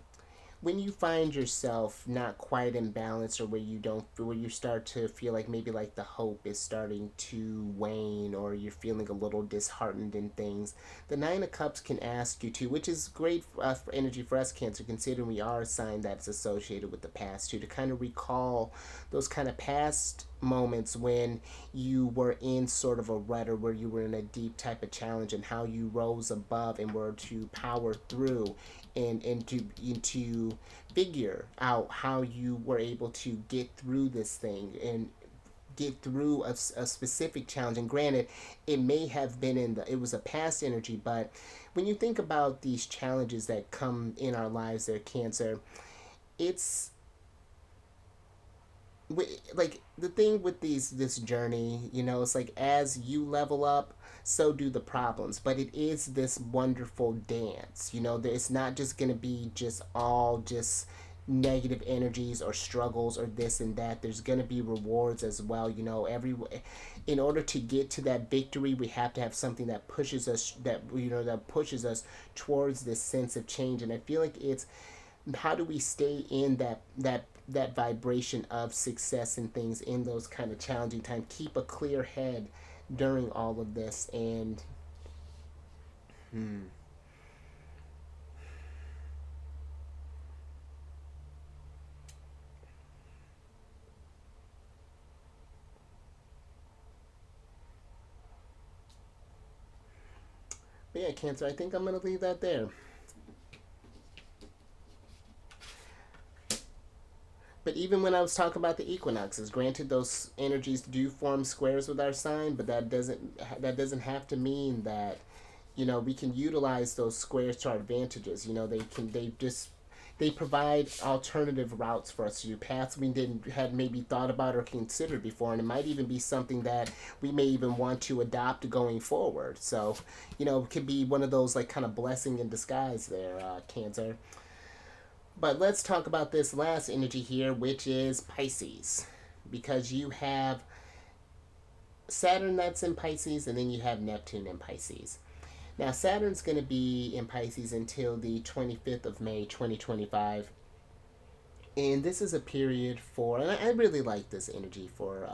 when you find yourself not quite in balance, or where you start to feel like maybe like the hope is starting to wane, or you're feeling a little disheartened in things, the Nine of Cups can ask you to, which is great for energy for us, Cancer, considering we are a sign that's associated with the past too, to kind of recall those kind of past moments when you were in sort of a rut, or where you were in a deep type of challenge, and how you rose above and were to power through, and to figure out how you were able to get through this thing and get through a specific challenge. And granted, it may have been it was a past energy, but when you think about these challenges that come in our lives, there, Cancer, it's like the thing with this journey, it's like as you level up, so do the problems, but it is this wonderful dance. It's not just going to be just all just negative energies or struggles or this and that. There's going to be rewards as well. In order to get to that victory, we have to have something that pushes us, that pushes us towards this sense of change. And I feel like it's, how do we stay in that vibration of success and things in those kind of challenging times? Keep a clear head during all of this. And but yeah, Cancer, I think I'm gonna leave that there. But even when I was talking about the equinoxes, granted those energies do form squares with our sign, but that doesn't have to mean that we can utilize those squares to our advantages. They provide alternative routes for us to do, paths we didn't had maybe thought about or considered before, and it might even be something that we may even want to adopt going forward. So it could be one of those like kind of blessing in disguise there, Cancer. But let's talk about this last energy here, which is Pisces. Because you have Saturn that's in Pisces, and then you have Neptune in Pisces. Now, Saturn's going to be in Pisces until the 25th of May, 2025. And this is a period for, and I really like this energy for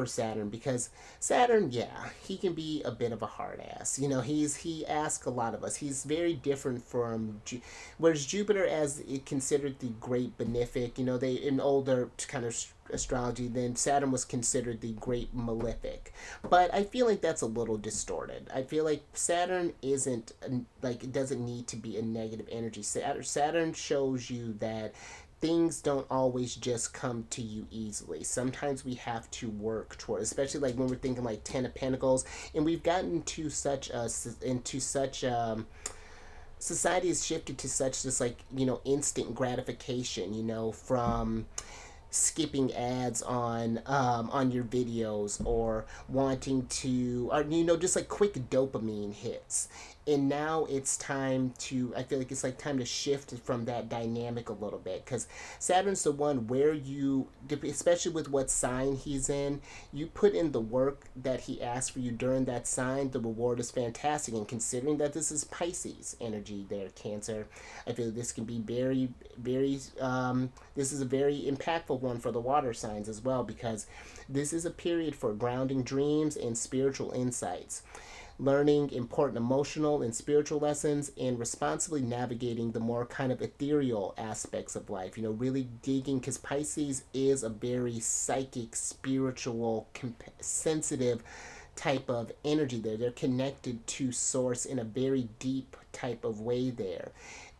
Saturn, because Saturn, yeah, he can be a bit of a hard ass. He asks a lot of us. He's very different from whereas Jupiter, as it considered the great benefic, they in older kind of astrology, then Saturn was considered the great malefic. But I feel like that's a little distorted. I feel like Saturn isn't like, it doesn't need to be a negative energy. Saturn shows you that things don't always just come to you easily. Sometimes we have to work toward, especially like when we're thinking like Ten of Pentacles, and we've gotten to such society has shifted to such this like instant gratification, from skipping ads on your videos, or wanting to, or just like quick dopamine hits. And now it's time to, I feel like it's like time to shift from that dynamic a little bit, because Saturn's the one where you, especially with what sign he's in, you put in the work that he asks for you during that sign, the reward is fantastic. And considering that this is Pisces energy there, Cancer, I feel this can be very, very, this is a very impactful one for the water signs as well, because this is a period for grounding dreams and spiritual insights, learning important emotional and spiritual lessons, and responsibly navigating the more kind of ethereal aspects of life. Really digging, because Pisces is a very psychic, spiritual, sensitive type of energy there. They're connected to source in a very deep type of way there.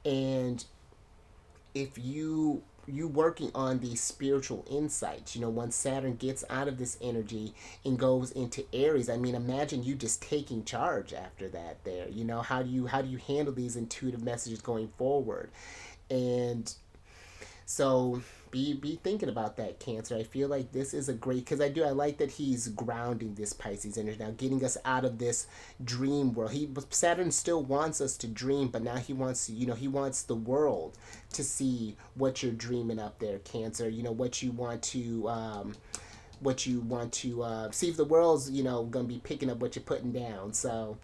And if you working on these spiritual insights, once Saturn gets out of this energy and goes into Aries, I mean, imagine you just taking charge after that there. How do you handle these intuitive messages going forward? And so be thinking about that, Cancer. I feel like this is a great, because I like that he's grounding this Pisces energy now, getting us out of this dream world. Saturn still wants us to dream, but now he wants he wants the world to see what you're dreaming up there, Cancer. What you want to see if the world's gonna be picking up what you're putting down. So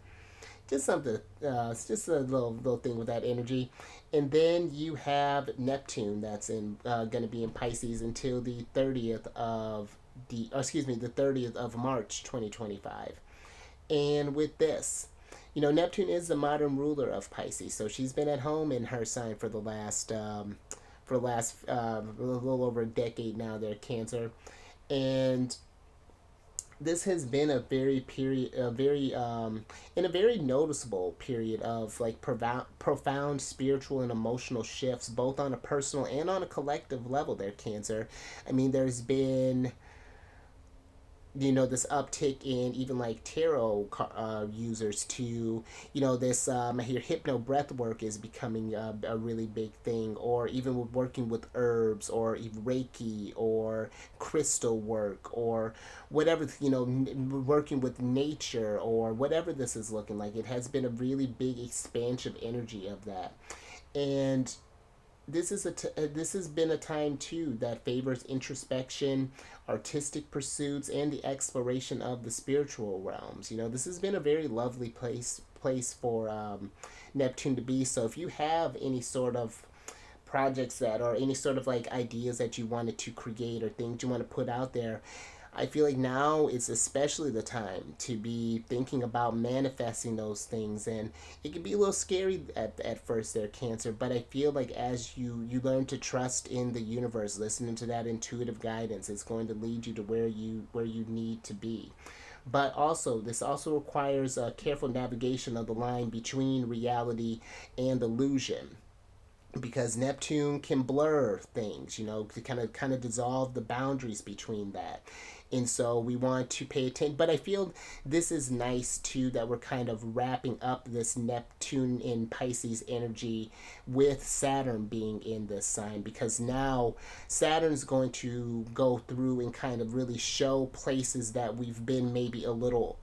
just something. It's just a little thing with that energy. And then you have Neptune that's in going to be in Pisces until the 30th of the 30th of March 2025. And with this, Neptune is the modern ruler of Pisces, so she's been at home in her sign for the last a little over a decade now. There, Cancer, and this has been a very period, a very in a very noticeable period of like profound spiritual and emotional shifts, both on a personal and on a collective level. There, Cancer. I mean, there's been this uptick in even like tarot users to this I hear hypno breath work is becoming a really big thing, or even with working with herbs or even reiki or crystal work or whatever, working with nature or whatever this is looking like. It has been a really big expansive energy of that. And this has been a time too that favors introspection, artistic pursuits, and the exploration of the spiritual realms. This has been a very lovely place for Neptune to be. So if you have any sort of projects that, or any sort of like ideas that you wanted to create or things you want to put out there, I feel like now is especially the time to be thinking about manifesting those things. And it can be a little scary at first there, Cancer, but I feel like as you learn to trust in the universe, listening to that intuitive guidance, it's going to lead you to where you need to be. But also, this also requires a careful navigation of the line between reality and illusion, because Neptune can blur things, to kind of dissolve the boundaries between that. And so we want to pay attention. But I feel this is nice too, that we're kind of wrapping up this Neptune in Pisces energy with Saturn being in this sign, because now Saturn's going to go through and kind of really show places that we've been maybe a little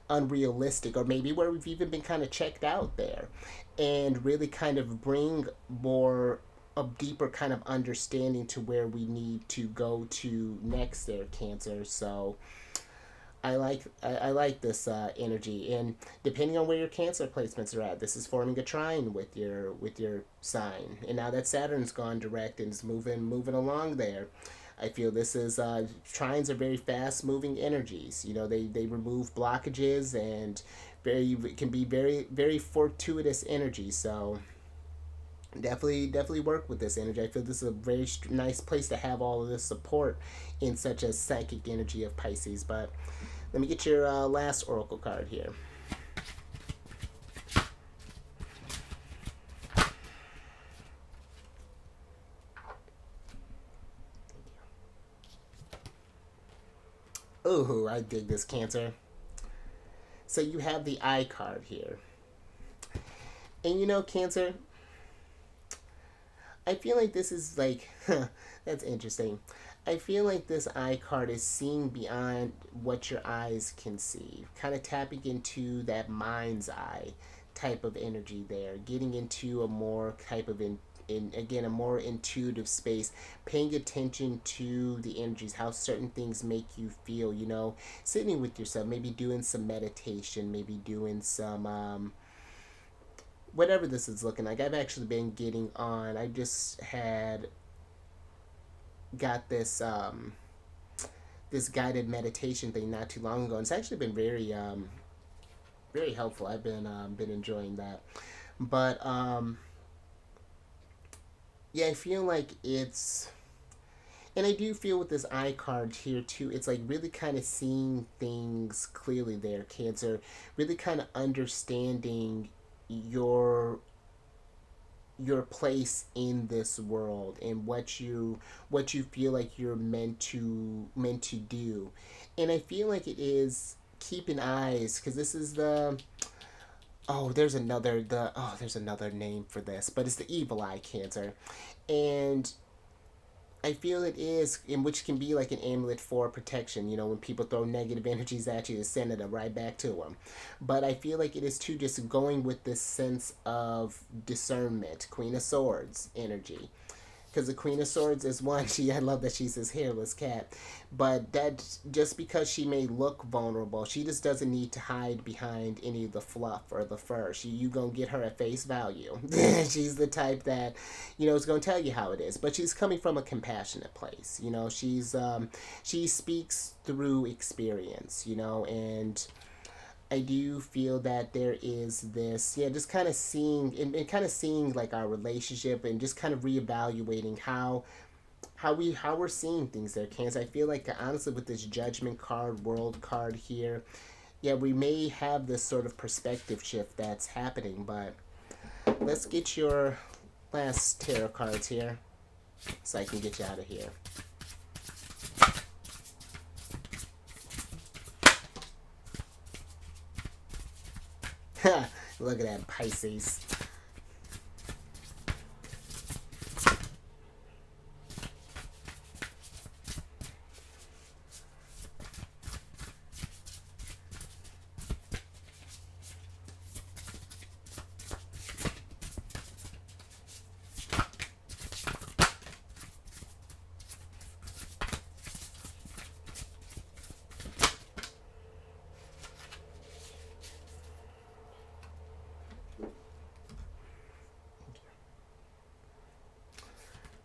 unrealistic, or maybe where we've even been kind of checked out there, and really kind of bring more a deeper kind of understanding to where we need to go to next there, Cancer. So I like this energy. And depending on where your Cancer placements are at, this is forming a trine with your sign. And now that Saturn's gone direct and is moving along there, I feel this is trines are very fast moving energies. They remove blockages, and can be very very fortuitous energy. So definitely work with this energy. I feel this is a very nice place to have all of this support in such a psychic energy of Pisces. But let me get your last oracle card here. Ooh, I dig this, Cancer. So you have the eye card here. And Cancer, I feel like this is like, that's interesting. I feel like this eye card is seeing beyond what your eyes can see, kind of tapping into that mind's eye type of energy there, getting into a more type of again, a more intuitive space, paying attention to the energies, how certain things make you feel. Sitting with yourself, maybe doing some meditation, maybe doing some whatever this is looking like. I've actually been getting on. I just had got this guided meditation thing not too long ago, and it's actually been very helpful. I've been enjoying that. But yeah, I feel like it's, and I do feel with this eye card here too, it's like really kind of seeing things clearly there, Cancer. Really kind of understanding your place in this world, and what you feel like you're meant to do. And I feel like it is keeping eyes, because this is there's another name for this, but it's the evil eye, Cancer. And I feel it is, in which can be like an amulet for protection. When people throw negative energies at you, to send it right back to them. But I feel like it is too, just going with this sense of discernment, Queen of Swords energy, because the Queen of Swords is one. I love that she's this hairless cat, but that just because she may look vulnerable, she just doesn't need to hide behind any of the fluff or the fur. You gonna get her at face value. She's the type that, is gonna tell you how it is, but she's coming from a compassionate place. She speaks through experience. And I do feel that there is this, just kind of seeing and kind of seeing like our relationship and just kind of reevaluating how we're seeing things there, Cancer. I feel like honestly with this Judgment card, World card here, we may have this sort of perspective shift that's happening. But let's get your last tarot cards here so I can get you out of here. Look at that, Pisces.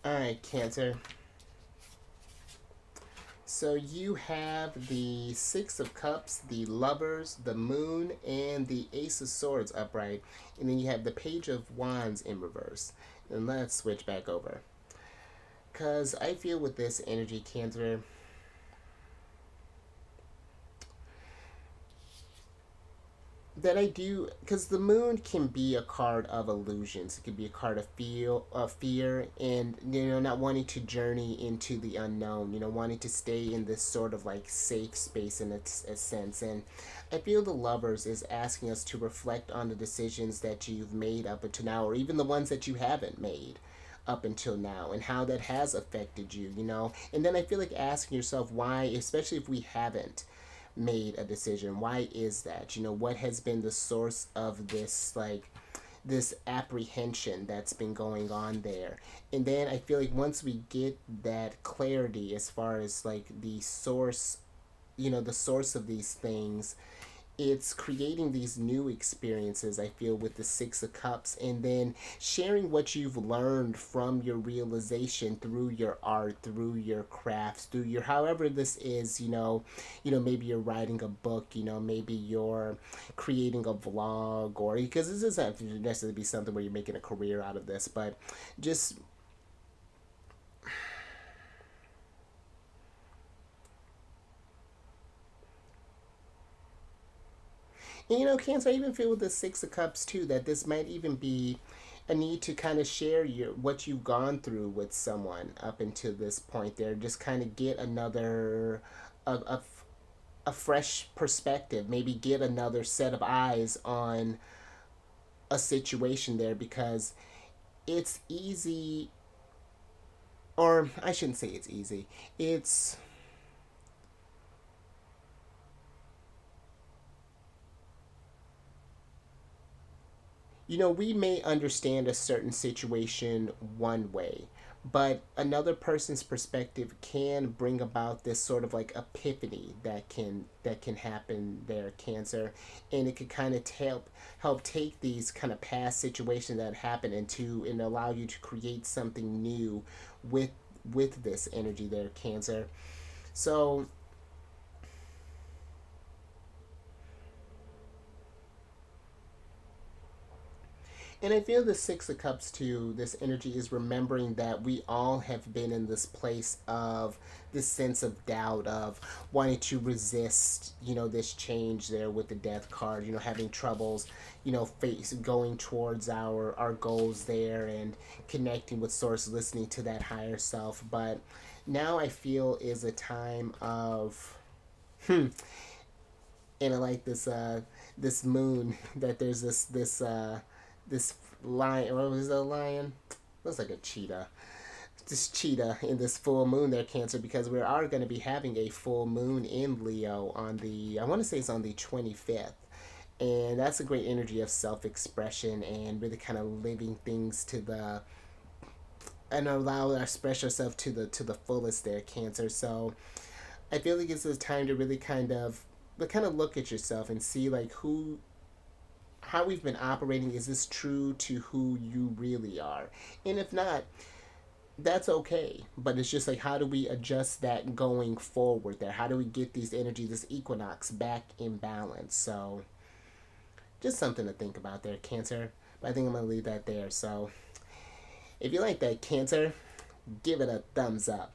Alright, Cancer. So you have the Six of Cups, the Lovers, the Moon, and the Ace of Swords upright. And then you have the Page of Wands in reverse. And let's switch back over. Because I feel with this energy, Cancer, that I do, because the Moon can be a card of illusions. It could be a card of fear, and not wanting to journey into the unknown. Wanting to stay in this sort of like safe space in a sense. And I feel the Lovers is asking us to reflect on the decisions that you've made up until now, or even the ones that you haven't made up until now, and how that has affected you. And then I feel like asking yourself why, especially if we haven't made a decision. Why is that? What has been the source of this, like, this apprehension that's been going on there? And then I feel like once we get that clarity as far as like the source, the source of these things, it's creating these new experiences, I feel, with the Six of Cups, and then sharing what you've learned from your realization through your art, through your crafts, through your however this is. Maybe you're writing a book, maybe you're creating a vlog, or because this doesn't have to necessarily be something where you're making a career out of this, but just and Cancer, I even feel with the Six of Cups too that this might even be a need to kind of share what you've gone through with someone up until this point there. Just kind of get another a fresh perspective, maybe get another set of eyes on a situation there, because it's easy, or I shouldn't say it's easy. It's we may understand a certain situation one way, but another person's perspective can bring about this sort of like epiphany that can happen there, Cancer, and it could kind of help take these kind of past situations that happen and allow you to create something new with this energy there, Cancer. So, and I feel the Six of Cups too, this energy is remembering that we all have been in this place of this sense of doubt, of wanting to resist, this change there with the Death card, having troubles, going towards our goals there, and connecting with Source, listening to that higher self. But now I feel is a time of, and I like this moon, that there's this lion, or was it a lion? Looks like a cheetah. This cheetah in this full moon there, Cancer, because we are going to be having a full moon in Leo on I want to say it's on the 25th. And that's a great energy of self-expression and really kind of living things and allow our express ourselves to the fullest there, Cancer. So I feel like it's a time to really kind of look at yourself and see like how we've been operating. Is this true to who you really are? And if not, that's okay. But it's just like, how do we adjust that going forward there? How do we get these energies, this equinox, back in balance? So just something to think about there, Cancer. But I think I'm going to leave that there. So if you like that, Cancer, give it a thumbs up.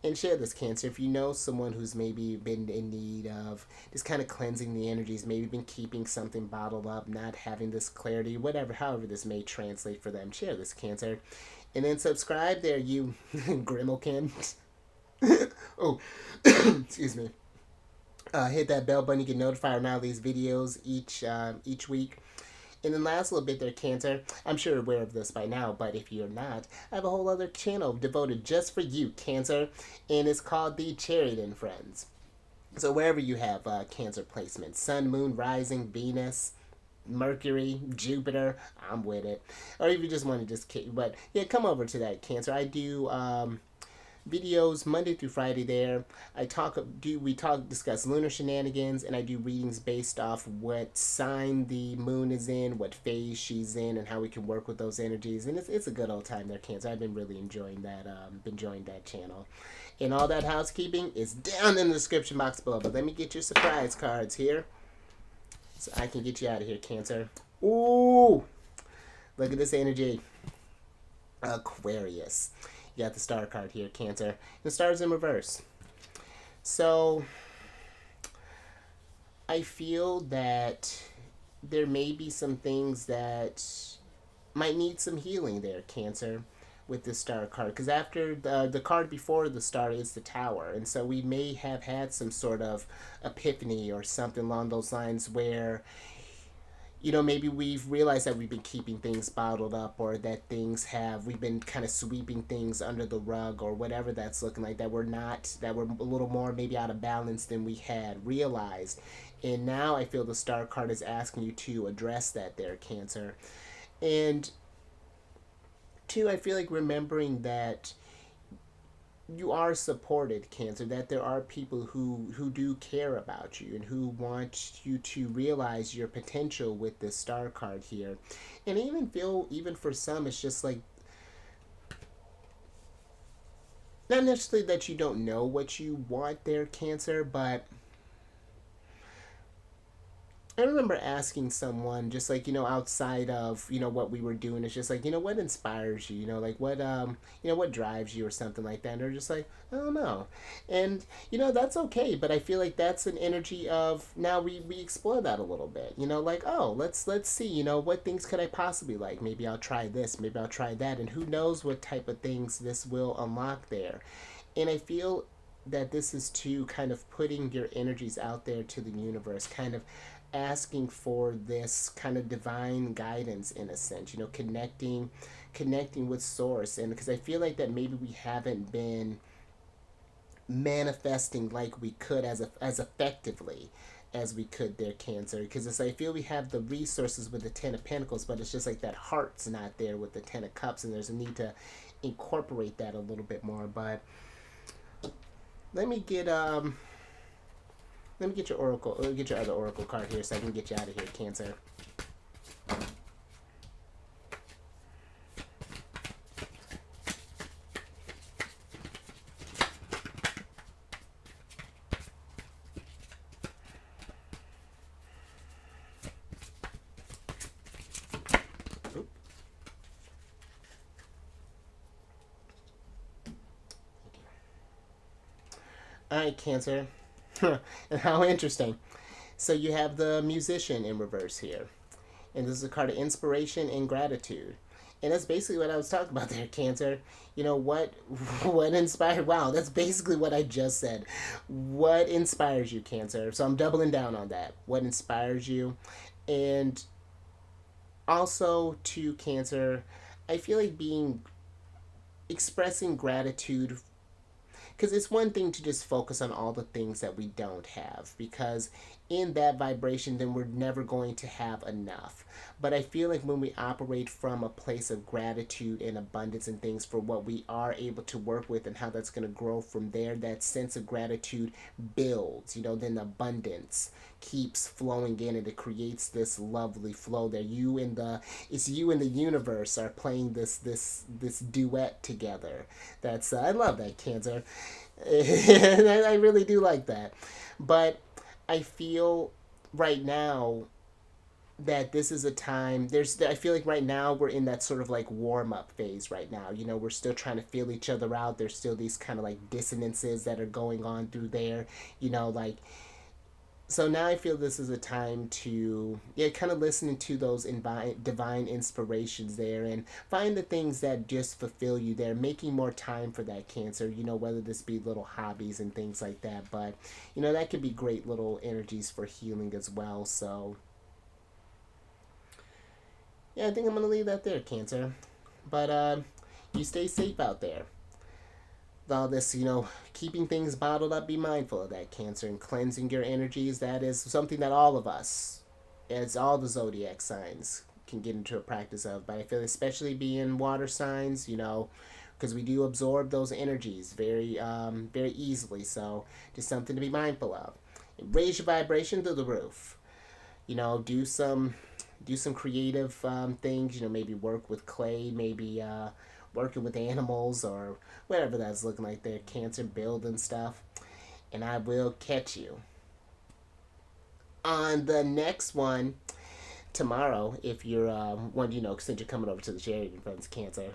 And share this, Cancer. If you know someone who's maybe been in need of just kind of cleansing the energies, maybe been keeping something bottled up, not having this clarity, whatever, however this may translate for them, share this, Cancer. And then subscribe there, you Grimalkin. Oh, excuse me. Hit that bell button. You get notified on all these videos each week. And then last little bit there, Cancer. I'm sure you're aware of this by now, but if you're not, I have a whole other channel devoted just for you, Cancer. And it's called the Chariot and Friends. So wherever you have Cancer placements, Sun, Moon, Rising, Venus, Mercury, Jupiter, I'm with it. Or if you just want to but yeah, come over to that, Cancer. I do videos Monday through Friday there. Discuss lunar shenanigans, and I do readings based off what sign the moon is in, what phase she's in, and how we can work with those energies. And it's a good old time there, Cancer. I've been really enjoying that channel. And all that housekeeping is down in the description box below. But let me get your surprise cards here, so I can get you out of here, Cancer. Ooh, look at this energy. Aquarius. You got the star card here, Cancer. The star's in reverse. So I feel that there may be some things that might need some healing there, Cancer, with this star card. Because after the card before the star is the Tower. And so we may have had some sort of epiphany or something along those lines where, you know, maybe we've realized that we've been keeping things bottled up, or that we've been kind of sweeping things under the rug, or whatever that's looking like, that we're a little more maybe out of balance than we had realized. And now I feel the star card is asking you to address that there, Cancer. And two, I feel like remembering that you are supported, Cancer, that there are people who do care about you and who want you to realize your potential with this star card here. And even for some, it's just like, not necessarily that you don't know what you want there, Cancer, but I remember asking someone, just like, outside of, what we were doing, it's just like, what inspires you, like what drives you or something like that. And they're just like, I don't know. And, that's okay. But I feel like that's an energy of, now we explore that a little bit, like, oh, let's see, what things could I possibly like? Maybe I'll try this, maybe I'll try that. And who knows what type of things this will unlock there. And I feel that this is too kind of putting your energies out there to the universe, kind of asking for this kind of divine guidance in a sense, connecting with source. And because I feel like that maybe we haven't been manifesting like we could as effectively as we could there, Cancer, because I feel we have the resources with the Ten of Pentacles, but it's just like that heart's not there with the Ten of Cups, and there's a need to incorporate that a little bit more. But let me get your oracle. Let me get your other oracle card here so I can get you out of here, Cancer. Oop. All right, Cancer. And how interesting. So you have the Musician in reverse here. And this is a card of inspiration and gratitude. And that's basically what I was talking about there, Cancer. What inspired? Wow, that's basically what I just said. What inspires you, Cancer? So I'm doubling down on that. What inspires you? And also to Cancer, I feel like expressing gratitude, because it's one thing to just focus on all the things that we don't have, because in that vibration then we're never going to have enough. But I feel like when we operate from a place of gratitude and abundance and things for what we are able to work with and how that's going to grow from there, that sense of gratitude builds, then abundance keeps flowing in, and it creates this lovely flow there. It's you and the universe are playing this duet together. That's I love that, Cancer. I really do like that. But I feel right now that this is a time, I feel like right now we're in that sort of like warm up phase right now. We're still trying to feel each other out. There's still these kind of like dissonances that are going on through there, like. So now I feel this is a time to, kind of listen to those divine inspirations there, and find the things that just fulfill you there, making more time for that, Cancer, whether this be little hobbies and things like that. But, that could be great little energies for healing as well. So, yeah, I think I'm going to leave that there, Cancer. But you stay safe out there. All this, keeping things bottled up, be mindful of that, Cancer, and cleansing your energies. That is something that all of us, as all the zodiac signs, can get into a practice of. But I feel especially being water signs, because we do absorb those energies very, very easily. So just something to be mindful of. Raise your vibration through the roof. Do some creative things. Maybe work with clay. Maybe working with animals or whatever that's looking like there, Cancer, building stuff. And I will catch you on the next one tomorrow, if you're since you're coming over to the charity events, Cancer.